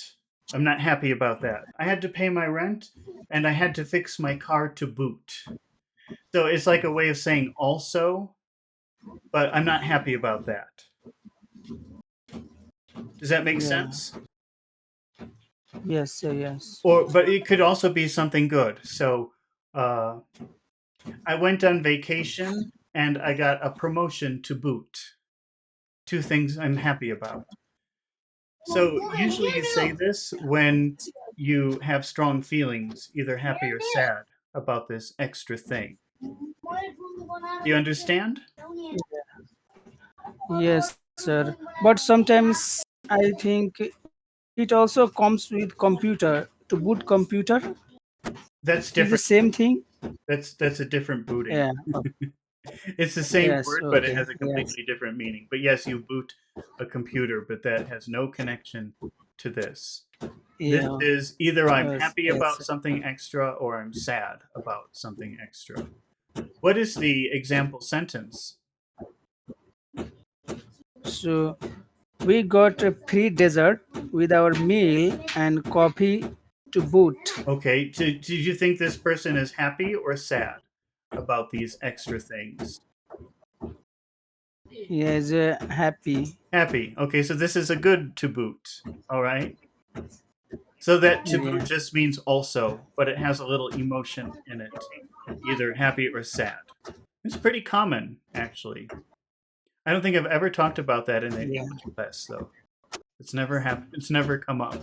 [SPEAKER 1] I'm not happy about that. I had to pay my rent and I had to fix my car to boot. So it's like a way of saying also, but I'm not happy about that. Does that make
[SPEAKER 2] Yeah.
[SPEAKER 1] sense?
[SPEAKER 2] Yes, yes.
[SPEAKER 1] Or, but it could also be something good. So, I went on vacation and I got a promotion to boot. Two things I'm happy about. So usually you say this when you have strong feelings, either happy or sad, about this extra thing. Do you understand?
[SPEAKER 2] Yes, sir. But sometimes I think it also comes with computer. To boot computer
[SPEAKER 1] That's
[SPEAKER 2] is the
[SPEAKER 1] different.
[SPEAKER 2] same thing.
[SPEAKER 1] That's a different booting.
[SPEAKER 2] Yeah.
[SPEAKER 1] It's the same
[SPEAKER 2] Yes.
[SPEAKER 1] word, but it
[SPEAKER 2] Okay.
[SPEAKER 1] has a
[SPEAKER 2] Yes.
[SPEAKER 1] completely different meaning. But yes, you boot a computer, but that has no connection to this. This
[SPEAKER 2] Yeah.
[SPEAKER 1] is either I'm
[SPEAKER 2] Yes.
[SPEAKER 1] happy
[SPEAKER 2] Yes.
[SPEAKER 1] about something extra or I'm sad about something extra. What is the example sentence?
[SPEAKER 2] So we got a free dessert with our meal and coffee to boot.
[SPEAKER 1] Okay, did you think this person is happy or sad about these extra things?
[SPEAKER 2] Yes, happy.
[SPEAKER 1] Happy. Okay, so this is a good to boot. All right. So that to boot
[SPEAKER 2] Yeah.
[SPEAKER 1] just means also, but it has a little emotion in it, either happy or sad. It's pretty common, actually. I don't think I've ever talked about that in an
[SPEAKER 2] Yeah.
[SPEAKER 1] English class, though. It's never happened. It's never come up.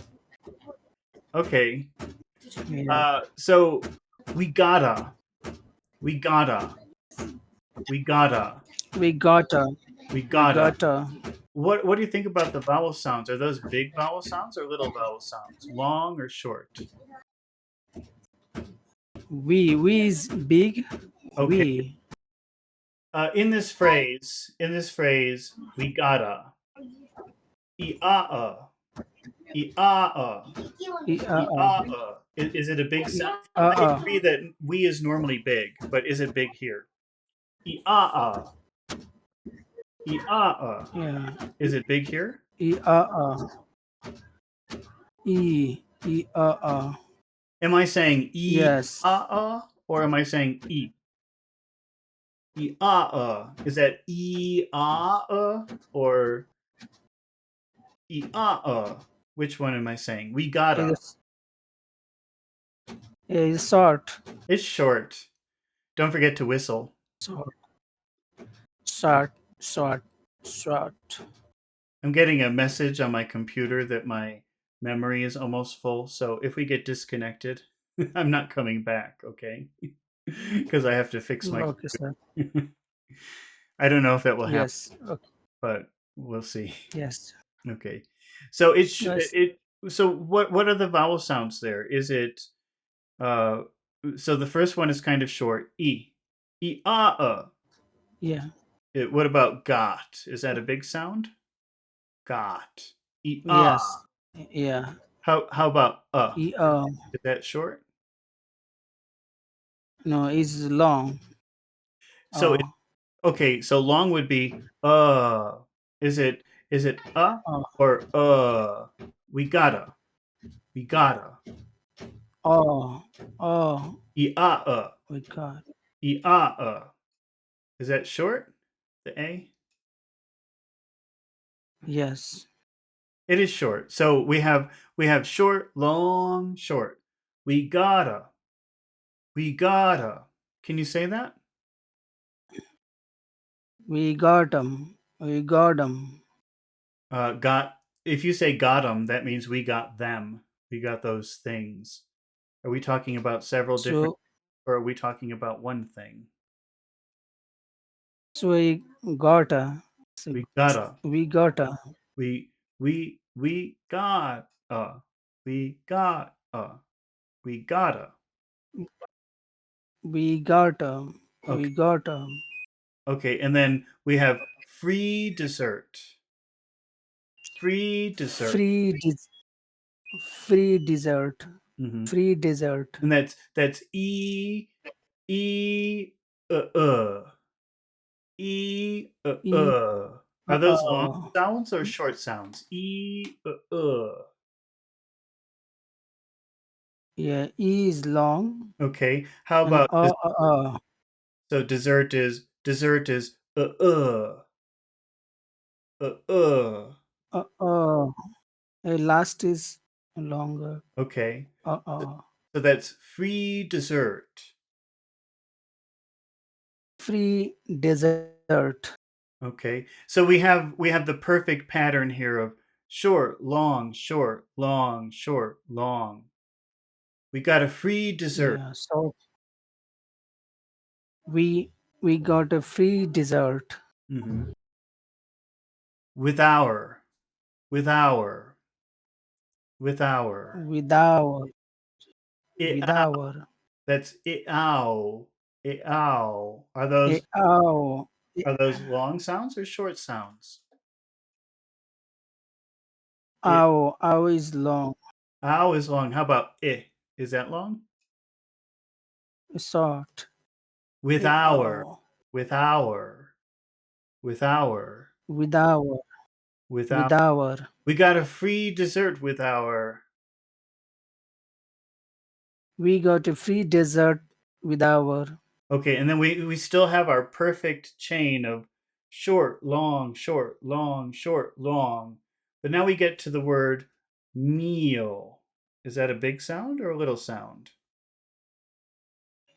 [SPEAKER 1] Okay.
[SPEAKER 2] Yeah.
[SPEAKER 1] So we gotta, we gotta, we gotta,
[SPEAKER 2] We got a.
[SPEAKER 1] we
[SPEAKER 2] We
[SPEAKER 1] gotta.
[SPEAKER 2] got a.
[SPEAKER 1] What do you think about the vowel sounds? Are those big vowel sounds or little vowel sounds? Long or short?
[SPEAKER 2] We is big.
[SPEAKER 1] Okay.
[SPEAKER 2] We.
[SPEAKER 1] In this phrase, we gotta. I-ah-uh. I-ah-uh. I-ah-uh. Is it a big sound? I
[SPEAKER 2] Uh.
[SPEAKER 1] agree that we is normally big, but is it big here? I-ah-uh. I-ah-uh.
[SPEAKER 2] Yeah.
[SPEAKER 1] Is it big here?
[SPEAKER 2] E.
[SPEAKER 1] Am I saying
[SPEAKER 2] Yes.
[SPEAKER 1] e-ah-uh or am I saying e? E-ah-uh. Is that e-ah-uh or e-ah-uh? Which one am I saying? We gotta.
[SPEAKER 2] It's short.
[SPEAKER 1] It's short. Don't forget to whistle.
[SPEAKER 2] Short. Short. Short. Short.
[SPEAKER 1] I'm getting a message on my computer that my memory is almost full. So if we get disconnected, I'm not coming back, okay? Because I have to fix my
[SPEAKER 2] Okay, sir.
[SPEAKER 1] I don't know if that will happen,
[SPEAKER 2] Yes. Okay.
[SPEAKER 1] but we'll see.
[SPEAKER 2] Yes.
[SPEAKER 1] Okay. So
[SPEAKER 2] Yes.
[SPEAKER 1] so what are the vowel sounds there? Is it uh so the first one is kind of short. E. E
[SPEAKER 2] Yeah.
[SPEAKER 1] What about got? Is that a big sound? Got. E
[SPEAKER 2] Yes. Yeah.
[SPEAKER 1] How about
[SPEAKER 2] E.
[SPEAKER 1] Is that short?
[SPEAKER 2] No, it's long.
[SPEAKER 1] So okay, so long would be is it
[SPEAKER 2] Uh,
[SPEAKER 1] or we gotta. We gotta.
[SPEAKER 2] oh. Oh.
[SPEAKER 1] E
[SPEAKER 2] We got.
[SPEAKER 1] E Is that short? The A?
[SPEAKER 2] Yes.
[SPEAKER 1] It is short. So we have short, long, short. We gotta. We gotta. Can you say that?
[SPEAKER 2] We got them. We got them.
[SPEAKER 1] Got if you say got them, that means we got them. We got those things. Are we talking about several different,
[SPEAKER 2] So
[SPEAKER 1] or are we talking about one thing?
[SPEAKER 2] so we gotta. So
[SPEAKER 1] We gotta.
[SPEAKER 2] we gotta.
[SPEAKER 1] We got. We got. We gotta.
[SPEAKER 2] We gotta.
[SPEAKER 1] Okay.
[SPEAKER 2] We gotta.
[SPEAKER 1] Okay. And then we have free dessert. Free dessert.
[SPEAKER 2] Free des- free dessert.
[SPEAKER 1] Hmm.
[SPEAKER 2] Free dessert.
[SPEAKER 1] And that's e e
[SPEAKER 2] E
[SPEAKER 1] Are those long
[SPEAKER 2] uh,
[SPEAKER 1] sounds or short sounds?
[SPEAKER 2] yeah, E is long
[SPEAKER 1] Okay. How
[SPEAKER 2] and
[SPEAKER 1] about so dessert is uh uh.
[SPEAKER 2] last is longer.
[SPEAKER 1] Okay.
[SPEAKER 2] Uh
[SPEAKER 1] So
[SPEAKER 2] uh.
[SPEAKER 1] so that's free dessert.
[SPEAKER 2] Free dessert.
[SPEAKER 1] Okay. So we have the perfect pattern here of short, long, short, long, short, long. We got a free dessert.
[SPEAKER 2] Yeah. So we we got a free dessert
[SPEAKER 1] Hmm. With our, with our, with our.
[SPEAKER 2] with our
[SPEAKER 1] It,
[SPEAKER 2] with our
[SPEAKER 1] that's it, ow. It, ow. Are
[SPEAKER 2] eh,
[SPEAKER 1] those
[SPEAKER 2] ow
[SPEAKER 1] are those long sounds or short sounds? It,
[SPEAKER 2] ow is long,
[SPEAKER 1] ow is long. How about it? Is that long?
[SPEAKER 2] short.
[SPEAKER 1] With our,
[SPEAKER 2] Ow
[SPEAKER 1] with our, with our,
[SPEAKER 2] with our
[SPEAKER 1] with our.
[SPEAKER 2] with our.
[SPEAKER 1] We got a free dessert with our.
[SPEAKER 2] We got a free dessert with our.
[SPEAKER 1] Okay, and then we still have our perfect chain of short, long, short, long, short, long. But now we get to the word meal. Is that a big sound or a little sound?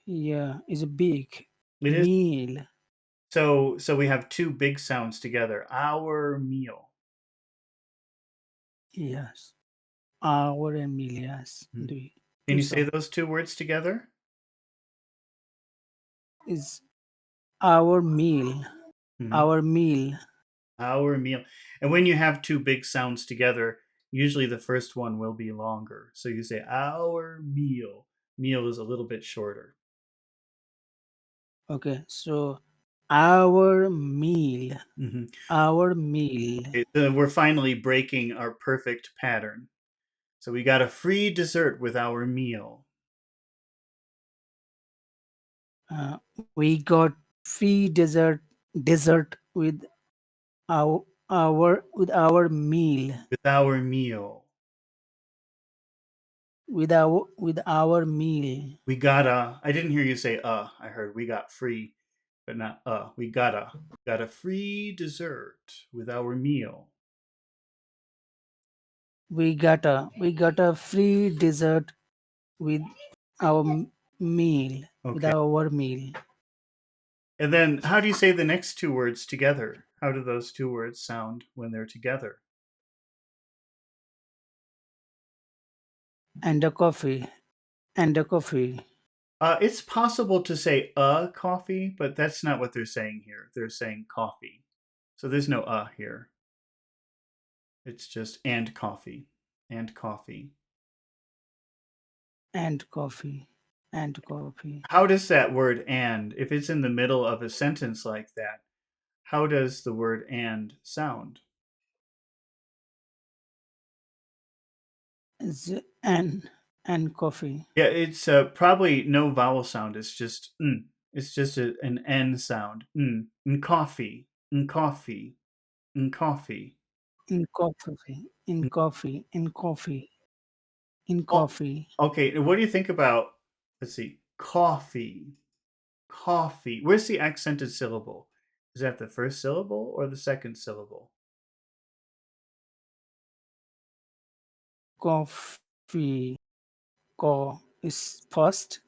[SPEAKER 2] Yeah, is a big
[SPEAKER 1] It is.
[SPEAKER 2] meal.
[SPEAKER 1] So we have two big sounds together. Our meal.
[SPEAKER 2] Yes, our and meal. Yes,
[SPEAKER 1] Hmm. Can
[SPEAKER 2] two
[SPEAKER 1] you say
[SPEAKER 2] sound
[SPEAKER 1] those two words together?
[SPEAKER 2] is our meal.
[SPEAKER 1] Hmm.
[SPEAKER 2] Our meal.
[SPEAKER 1] Our meal. And when you have two big sounds together, usually the first one will be longer. So you say our meal. Meal is a little bit shorter.
[SPEAKER 2] Okay, so our meal.
[SPEAKER 1] Hmm.
[SPEAKER 2] Our meal.
[SPEAKER 1] Okay, so we're finally breaking our perfect pattern. So we got a free dessert with our meal.
[SPEAKER 2] Uh, we got free dessert with our meal.
[SPEAKER 1] With our meal.
[SPEAKER 2] With our meal.
[SPEAKER 1] We got a, I didn't hear you say I heard we got free, but not we got a free dessert with our meal.
[SPEAKER 2] We got a free dessert with our meal. With
[SPEAKER 1] Okay.
[SPEAKER 2] our meal.
[SPEAKER 1] And then how do you say the next two words together? How do those two words sound when they're together?
[SPEAKER 2] And a coffee. And a coffee.
[SPEAKER 1] It's possible to say a coffee, but that's not what they're saying here. They're saying coffee. So there's no here. It's just and coffee. And coffee.
[SPEAKER 2] And coffee. And coffee.
[SPEAKER 1] How does that word and, if it's in the middle of a sentence like that, how does the word and sound?
[SPEAKER 2] And coffee.
[SPEAKER 1] Yeah, it's probably no vowel sound. It's just mm. It's just an N sound. Mm. And coffee. And coffee. And coffee.
[SPEAKER 2] In coffee. In
[SPEAKER 1] Mm.
[SPEAKER 2] coffee. In coffee. In
[SPEAKER 1] Oh,
[SPEAKER 2] coffee.
[SPEAKER 1] okay. What do you think about, let's see, coffee? Coffee. Where's the accented syllable? Is that the first syllable or the second syllable?
[SPEAKER 2] Coffee. Co is first.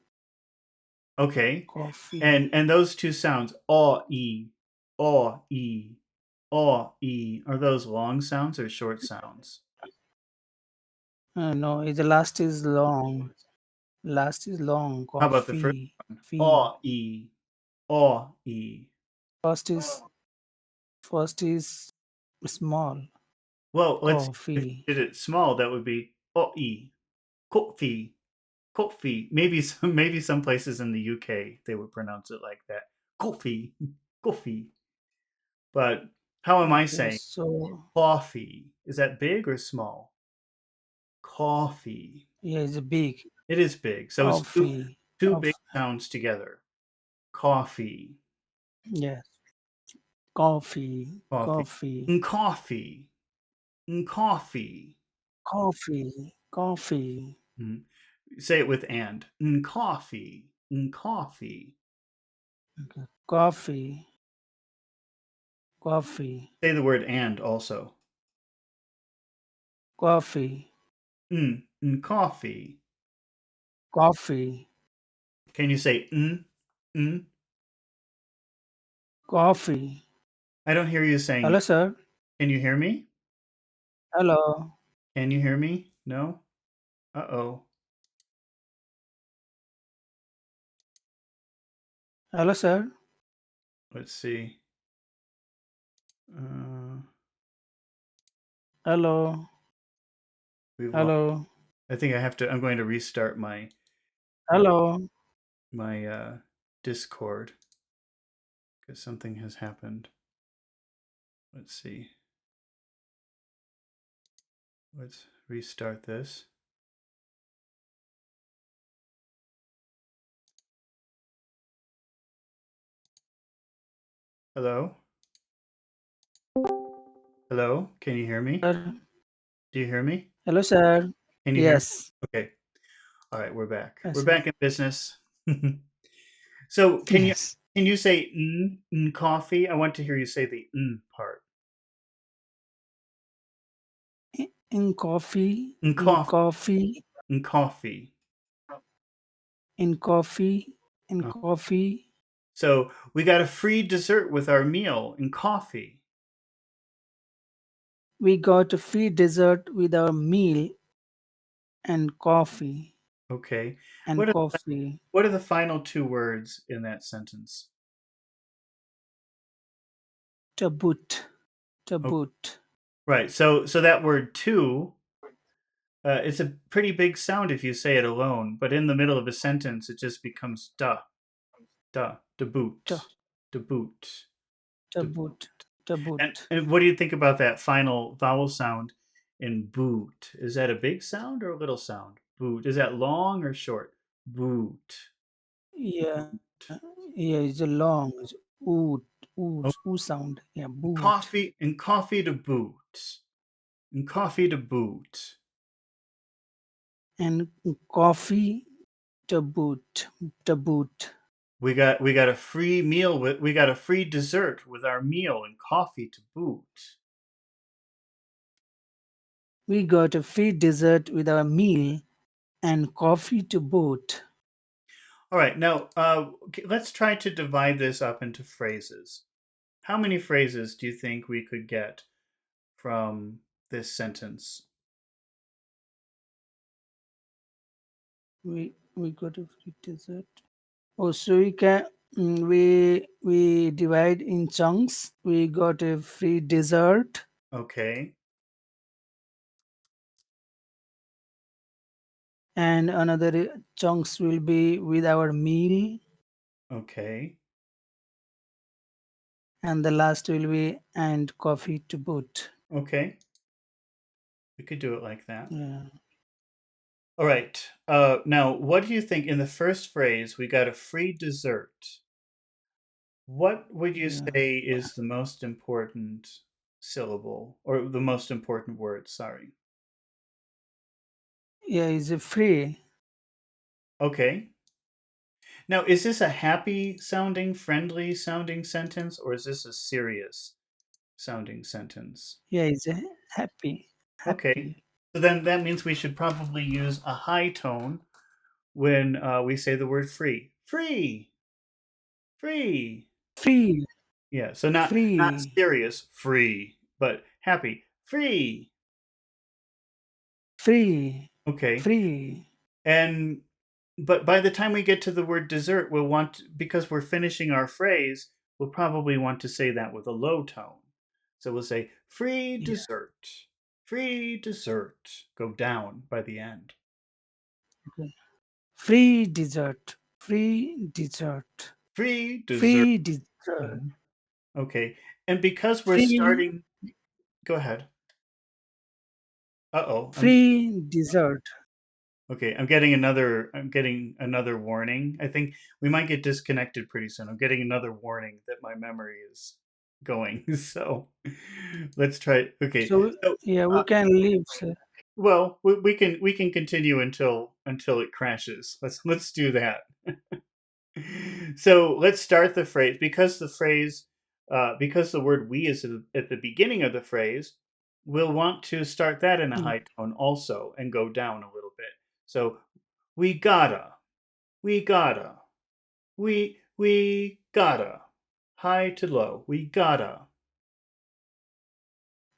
[SPEAKER 1] Okay.
[SPEAKER 2] Coffee.
[SPEAKER 1] And those two sounds, aw e, aw e, aw e, are those long sounds or short sounds?
[SPEAKER 2] No, the last is long. Last is long.
[SPEAKER 1] How about the first
[SPEAKER 2] Coffee.
[SPEAKER 1] one?
[SPEAKER 2] Fee.
[SPEAKER 1] O-E. O-E.
[SPEAKER 2] First is small.
[SPEAKER 1] Well, let's if
[SPEAKER 2] Coffee.
[SPEAKER 1] you did it small, that would be O-E. Coffee. Coffee. Maybe some places in the UK they would pronounce it like that. Coffee. Coffee. But how am I
[SPEAKER 2] Okay.
[SPEAKER 1] saying
[SPEAKER 2] So
[SPEAKER 1] coffee? Is that big or small? Coffee.
[SPEAKER 2] yeah, it's big.
[SPEAKER 1] It is big. So it's
[SPEAKER 2] Coffee.
[SPEAKER 1] two
[SPEAKER 2] Coffee.
[SPEAKER 1] big sounds together. Coffee.
[SPEAKER 2] Yes. Coffee.
[SPEAKER 1] Coffee.
[SPEAKER 2] Coffee.
[SPEAKER 1] Coffee. Coffee.
[SPEAKER 2] Coffee. Coffee.
[SPEAKER 1] Mm. Say it with and. Coffee. Coffee.
[SPEAKER 2] Okay. Coffee. Coffee.
[SPEAKER 1] Say the word and also.
[SPEAKER 2] Coffee.
[SPEAKER 1] Coffee.
[SPEAKER 2] Coffee.
[SPEAKER 1] Can you say mm?
[SPEAKER 2] Coffee.
[SPEAKER 1] I don't hear you saying.
[SPEAKER 2] Hello, sir.
[SPEAKER 1] Can you hear me?
[SPEAKER 2] Hello.
[SPEAKER 1] Can you hear me? No? Uh-oh.
[SPEAKER 2] Hello, sir.
[SPEAKER 1] Let's see. Uh,
[SPEAKER 2] Hello.
[SPEAKER 1] we've lost.
[SPEAKER 2] Hello.
[SPEAKER 1] I think I'm going to restart
[SPEAKER 2] Hello.
[SPEAKER 1] my Discord because something has happened. Let's see. Let's restart this. Hello? Hello? Can you hear me?
[SPEAKER 2] Sir.
[SPEAKER 1] Do you hear me?
[SPEAKER 2] Hello, sir.
[SPEAKER 1] Can you hear me?
[SPEAKER 2] Yes.
[SPEAKER 1] Okay. All right, we're back.
[SPEAKER 2] Yes,
[SPEAKER 1] We're
[SPEAKER 2] sir.
[SPEAKER 1] back in business. So
[SPEAKER 2] Yes.
[SPEAKER 1] can you say coffee? I want to hear you say the part.
[SPEAKER 2] In coffee. In
[SPEAKER 1] Coffee.
[SPEAKER 2] coffee.
[SPEAKER 1] Coffee.
[SPEAKER 2] In coffee. In
[SPEAKER 1] Uh,
[SPEAKER 2] coffee.
[SPEAKER 1] So we got a free dessert with our meal in coffee.
[SPEAKER 2] We got a free dessert with our meal and coffee.
[SPEAKER 1] Okay.
[SPEAKER 2] And
[SPEAKER 1] What are
[SPEAKER 2] coffee.
[SPEAKER 1] what are the final two words in that sentence?
[SPEAKER 2] To boot. To
[SPEAKER 1] Oh,
[SPEAKER 2] boot.
[SPEAKER 1] right. So that word to it's a pretty big sound if you say it alone, but in the middle of a sentence it just becomes to
[SPEAKER 2] To,
[SPEAKER 1] boot, to boot,
[SPEAKER 2] to
[SPEAKER 1] to
[SPEAKER 2] boot. To boot.
[SPEAKER 1] and what do you think about that final vowel sound in boot? Is that a big sound or a little sound? Boot. Is that long or short? Boot.
[SPEAKER 2] Yeah. Yeah, it's a long. It's oot.
[SPEAKER 1] Oh,
[SPEAKER 2] Oot. Ooh sound. Yeah. Boot.
[SPEAKER 1] coffee to boot. And coffee to boot.
[SPEAKER 2] And coffee to boot. To boot.
[SPEAKER 1] We got a free meal with we got a free dessert with our meal and coffee to boot.
[SPEAKER 2] We got a free dessert with our meal and coffee to boot.
[SPEAKER 1] All right, now let's try to divide this up into phrases. How many phrases do you think we could get from this sentence?
[SPEAKER 2] We got a free dessert. Oh, so we divide in chunks. We got a free dessert
[SPEAKER 1] Okay,
[SPEAKER 2] and another chunks will be with our meal
[SPEAKER 1] okay,
[SPEAKER 2] and the last will be and coffee to boot.
[SPEAKER 1] okay. We could do it like that.
[SPEAKER 2] Yeah.
[SPEAKER 1] All right. Now, what do you think in the first phrase, we got a free dessert? What would you
[SPEAKER 2] Yeah.
[SPEAKER 1] say is the most important syllable or the most important word? Sorry.
[SPEAKER 2] Yeah, it's a free.
[SPEAKER 1] Okay. Now, is this a happy sounding, friendly sounding sentence, or is this a serious sounding sentence?
[SPEAKER 2] Yeah, it's a happy.
[SPEAKER 1] Okay.
[SPEAKER 2] Happy.
[SPEAKER 1] So then that means we should probably use a high tone when we say the word free. Free, free.
[SPEAKER 2] Free.
[SPEAKER 1] Yeah. So not
[SPEAKER 2] Free.
[SPEAKER 1] serious, free, but happy, free.
[SPEAKER 2] Free.
[SPEAKER 1] Okay.
[SPEAKER 2] Free.
[SPEAKER 1] And but by the time we get to the word dessert, we'll want because we're finishing our phrase, we'll probably want to say that with a low tone. So we'll say free
[SPEAKER 2] Yeah.
[SPEAKER 1] dessert, free dessert. Go down by the end.
[SPEAKER 2] Okay. Free dessert. Free dessert.
[SPEAKER 1] Free dessert.
[SPEAKER 2] Free dessert.
[SPEAKER 1] Mhm. Okay, and because we're
[SPEAKER 2] Free
[SPEAKER 1] starting, go ahead. I'm
[SPEAKER 2] free dessert.
[SPEAKER 1] okay. I'm getting another warning. I think we might get disconnected pretty soon. I'm getting another warning that my memory is going. So let's try. Okay.
[SPEAKER 2] So
[SPEAKER 1] So
[SPEAKER 2] yeah, we
[SPEAKER 1] uh,
[SPEAKER 2] can leave. Sir.
[SPEAKER 1] well, we can continue until it crashes. Let's do that. So let's start the phrase because the word "we" is at the beginning of the phrase. We'll want to start that in a
[SPEAKER 2] Yeah.
[SPEAKER 1] high tone also and go down a little bit. So we gotta, we gotta, we gotta, high to low. We gotta.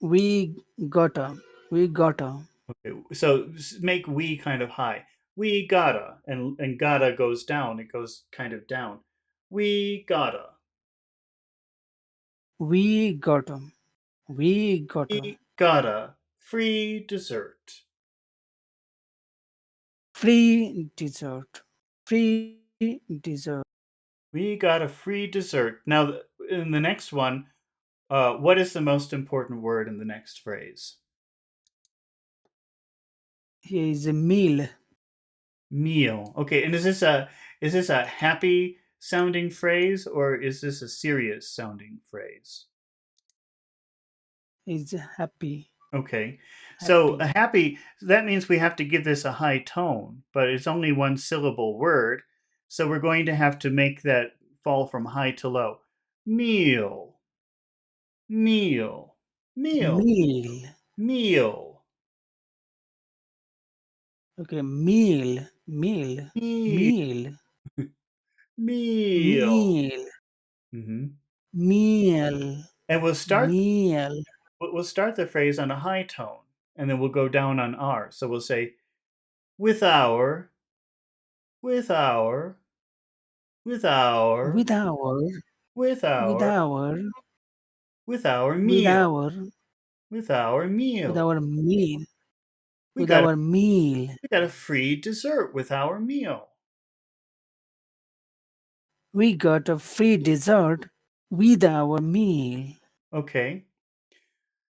[SPEAKER 2] We gotta. We gotta.
[SPEAKER 1] Okay, so make we kind of high. We gotta, and gotta goes down. It goes kind of down. We gotta.
[SPEAKER 2] We gotta. We gotta.
[SPEAKER 1] We gotta free dessert.
[SPEAKER 2] Free dessert. Free dessert.
[SPEAKER 1] We got a free dessert. Now, in the next one, what is the most important word in the next phrase?
[SPEAKER 2] Here is a meal.
[SPEAKER 1] Meal. Okay, and is this a happy sounding phrase or is this a serious sounding phrase?
[SPEAKER 2] Is happy.
[SPEAKER 1] Okay, so a
[SPEAKER 2] Happy.
[SPEAKER 1] happy that means we have to give this a high tone, but it's only one syllable word, so we're going to have to make that fall from high to low. Meal, meal, meal,
[SPEAKER 2] Meal.
[SPEAKER 1] meal.
[SPEAKER 2] Okay. Meal. Meal.
[SPEAKER 1] Meal.
[SPEAKER 2] Meal.
[SPEAKER 1] Meal.
[SPEAKER 2] Meal.
[SPEAKER 1] Hmm.
[SPEAKER 2] Meal.
[SPEAKER 1] And
[SPEAKER 2] Meal.
[SPEAKER 1] we'll start the phrase on a high tone, and then we'll go down on R. So we'll say with our, with our, with our,
[SPEAKER 2] With our.
[SPEAKER 1] with
[SPEAKER 2] With
[SPEAKER 1] our,
[SPEAKER 2] our.
[SPEAKER 1] with our
[SPEAKER 2] With
[SPEAKER 1] meal,
[SPEAKER 2] our.
[SPEAKER 1] with our
[SPEAKER 2] With
[SPEAKER 1] meal.
[SPEAKER 2] our meal.
[SPEAKER 1] We
[SPEAKER 2] With
[SPEAKER 1] got a
[SPEAKER 2] our meal.
[SPEAKER 1] we got a free dessert with our meal.
[SPEAKER 2] We got a free dessert with our meal.
[SPEAKER 1] Okay.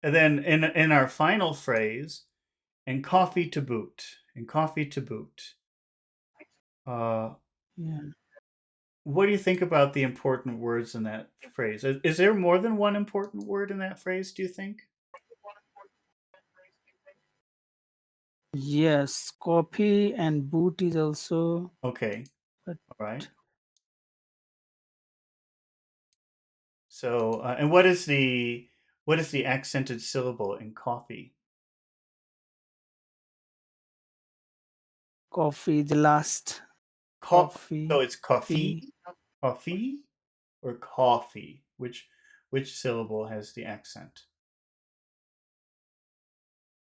[SPEAKER 1] And then in our final phrase, and coffee to boot, and coffee to boot. Uh,
[SPEAKER 2] Yeah.
[SPEAKER 1] What do you think about the important words in that phrase? Is there more than one important word in that phrase, do you think?
[SPEAKER 2] Yes, coffee and boot is also.
[SPEAKER 1] Okay,
[SPEAKER 2] But
[SPEAKER 1] all right. So, and what is the accented syllable in coffee?
[SPEAKER 2] coffee, the last
[SPEAKER 1] So
[SPEAKER 2] coffee,
[SPEAKER 1] it's coffee,
[SPEAKER 2] fee,
[SPEAKER 1] coffee, or coffee? Which syllable has the accent?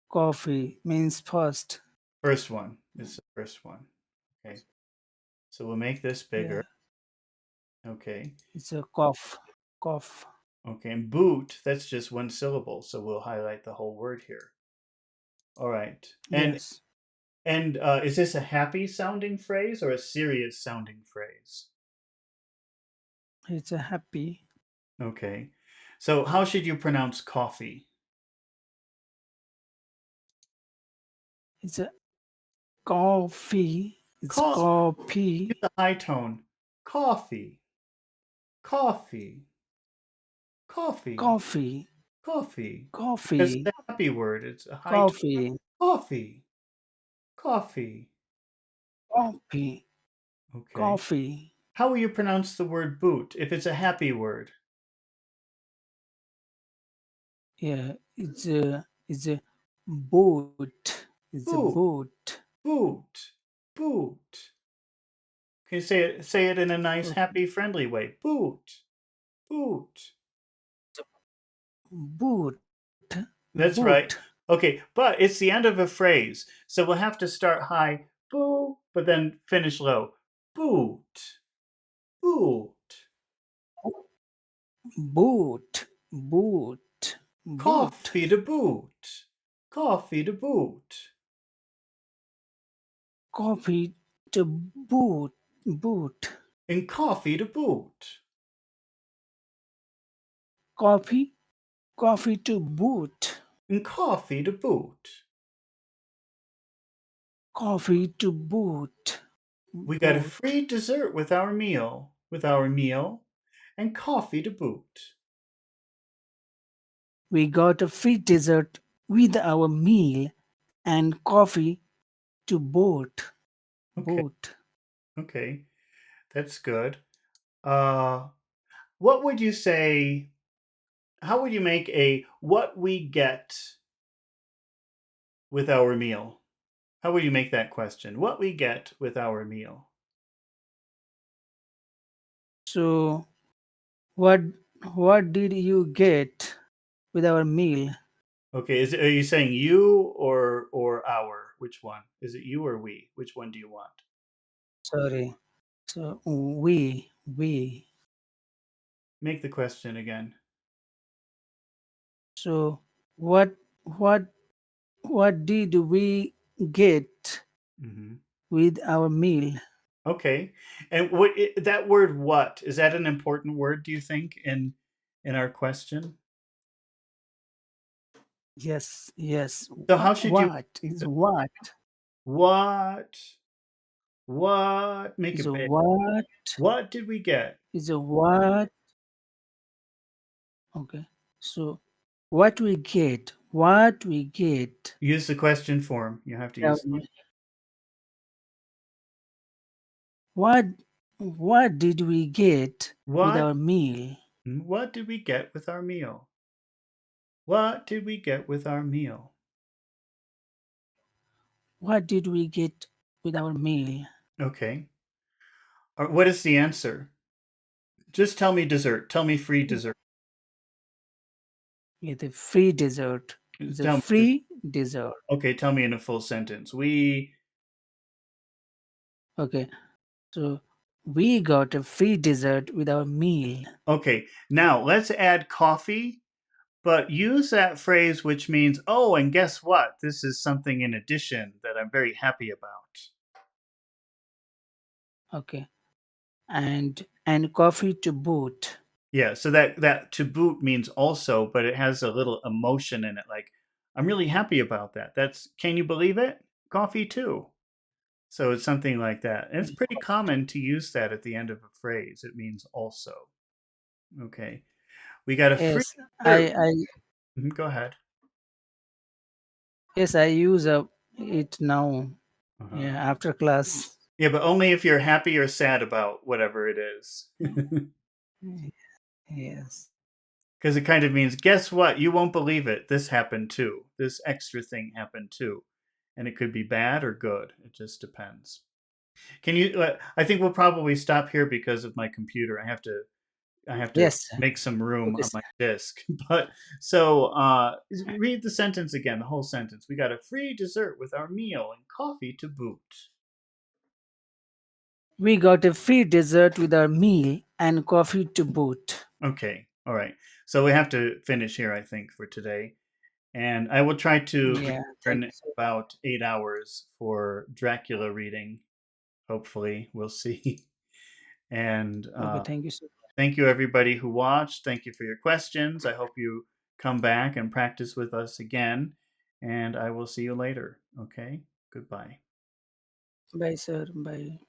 [SPEAKER 2] coffee means first.
[SPEAKER 1] First one is the first one. Okay, so we'll make this
[SPEAKER 2] Yeah,
[SPEAKER 1] bigger. Okay,
[SPEAKER 2] it's a cough, cough.
[SPEAKER 1] okay, and boot, that's just one syllable, so we'll highlight the whole word here. All right, and
[SPEAKER 2] Yes,
[SPEAKER 1] And is this a happy sounding phrase or a serious sounding phrase?
[SPEAKER 2] it's a happy.
[SPEAKER 1] Okay. So how should you pronounce coffee?
[SPEAKER 2] It's a coffee. It's
[SPEAKER 1] Cough. Use
[SPEAKER 2] coffee,
[SPEAKER 1] a high tone. Coffee. Coffee. Coffee.
[SPEAKER 2] coffee,
[SPEAKER 1] Coffee. Because it's
[SPEAKER 2] coffee,
[SPEAKER 1] a happy word. It's a high tone.
[SPEAKER 2] coffee,
[SPEAKER 1] Coffee. Coffee.
[SPEAKER 2] coffee,
[SPEAKER 1] Okay.
[SPEAKER 2] coffee.
[SPEAKER 1] How will you pronounce the word boot if it's a happy word?
[SPEAKER 2] Yeah, it's a boat. It's a
[SPEAKER 1] Boot.
[SPEAKER 2] boat.
[SPEAKER 1] Boot. Boot. Can you say it in a nice,
[SPEAKER 2] Okay.
[SPEAKER 1] happy, friendly way? Boot. Boot.
[SPEAKER 2] Boot,
[SPEAKER 1] That's right.
[SPEAKER 2] boot.
[SPEAKER 1] Okay, but it's the end of a phrase, so we'll have to start high. Boo, but then finish low. Boot. Boot.
[SPEAKER 2] Boot. Boot. Boot.
[SPEAKER 1] Coffee to boot. Coffee to boot.
[SPEAKER 2] Coffee to boot. Boot.
[SPEAKER 1] And coffee to boot.
[SPEAKER 2] Coffee. Coffee to boot.
[SPEAKER 1] And coffee to boot.
[SPEAKER 2] Coffee to boot.
[SPEAKER 1] We got a
[SPEAKER 2] Boot.
[SPEAKER 1] free dessert with our meal. With our meal. And coffee to boot.
[SPEAKER 2] We got a free dessert with our meal and coffee to boot.
[SPEAKER 1] Okay.
[SPEAKER 2] Boot.
[SPEAKER 1] Okay. That's good. What would you say? How would you make a what we get with our meal? How would you make that question? What we get with our meal?
[SPEAKER 2] So what what did you get with our meal?
[SPEAKER 1] Okay, are you saying you or our? Which one? Is it you or we? Which one do you want?
[SPEAKER 2] Sorry. So we.
[SPEAKER 1] Make the question again.
[SPEAKER 2] So what what did we get
[SPEAKER 1] Hmm.
[SPEAKER 2] with our meal?
[SPEAKER 1] Okay, and that word "what" is that an important word? Do you think in our question?
[SPEAKER 2] Yes, yes.
[SPEAKER 1] So how should you
[SPEAKER 2] What is what?
[SPEAKER 1] what what make
[SPEAKER 2] Is
[SPEAKER 1] it big?
[SPEAKER 2] what
[SPEAKER 1] What did we get?
[SPEAKER 2] is what? Okay. So what we get? What we get?
[SPEAKER 1] Use the question form. You have to use
[SPEAKER 2] What what did we get with
[SPEAKER 1] what
[SPEAKER 2] our meal?
[SPEAKER 1] what did we get with our meal? What did we get with our meal?
[SPEAKER 2] What did we get with our meal?
[SPEAKER 1] Okay. What is the answer? Just tell me dessert. Tell me free dessert.
[SPEAKER 2] With a free dessert. It's a
[SPEAKER 1] Tell me.
[SPEAKER 2] free dessert.
[SPEAKER 1] Okay, tell me in a full sentence. We
[SPEAKER 2] Okay. So we got a free dessert with our meal.
[SPEAKER 1] Okay. Now let's add coffee, but use that phrase which means, "Oh, and guess what? This is something in addition that I'm very happy about."
[SPEAKER 2] Okay. And coffee to boot.
[SPEAKER 1] Yeah, so that to boot means also, but it has a little emotion in it like, "I'm really happy about that. That's can you believe it? Coffee too." So it's something like that. And it's pretty common to use that at the end of a phrase. It means also. Okay. We got a free
[SPEAKER 2] Yes,
[SPEAKER 1] dessert.
[SPEAKER 2] I
[SPEAKER 1] Go ahead.
[SPEAKER 2] yes I use it now.
[SPEAKER 1] Uh-huh.
[SPEAKER 2] Yeah, after class.
[SPEAKER 1] Yeah, but only if you're happy or sad about whatever it is.
[SPEAKER 2] Yes.
[SPEAKER 1] Because it kind of means, guess what? You won't believe it. This happened too. This extra thing happened too. And it could be bad or good. It just depends. Can you? I think we'll probably stop here because of my computer. I have to
[SPEAKER 2] Yes.
[SPEAKER 1] make some room
[SPEAKER 2] Okay,
[SPEAKER 1] on
[SPEAKER 2] sir.
[SPEAKER 1] my disk. But so read the sentence again, the whole sentence. We got a free dessert with our meal and coffee to boot.
[SPEAKER 2] We got a free dessert with our meal and coffee to boot.
[SPEAKER 1] Okay, all right. So we have to finish here, I think, for today. And I will try to
[SPEAKER 2] Yeah, thank
[SPEAKER 1] return
[SPEAKER 2] you,
[SPEAKER 1] in
[SPEAKER 2] sir.
[SPEAKER 1] about 8 hours for Dracula reading. Hopefully, we'll see. And
[SPEAKER 2] Okay, thank you, sir.
[SPEAKER 1] thank you, everybody who watched. Thank you for your questions. I hope you come back and practice with us again. And I will see you later. Okay? Goodbye.
[SPEAKER 2] Bye, sir. Bye.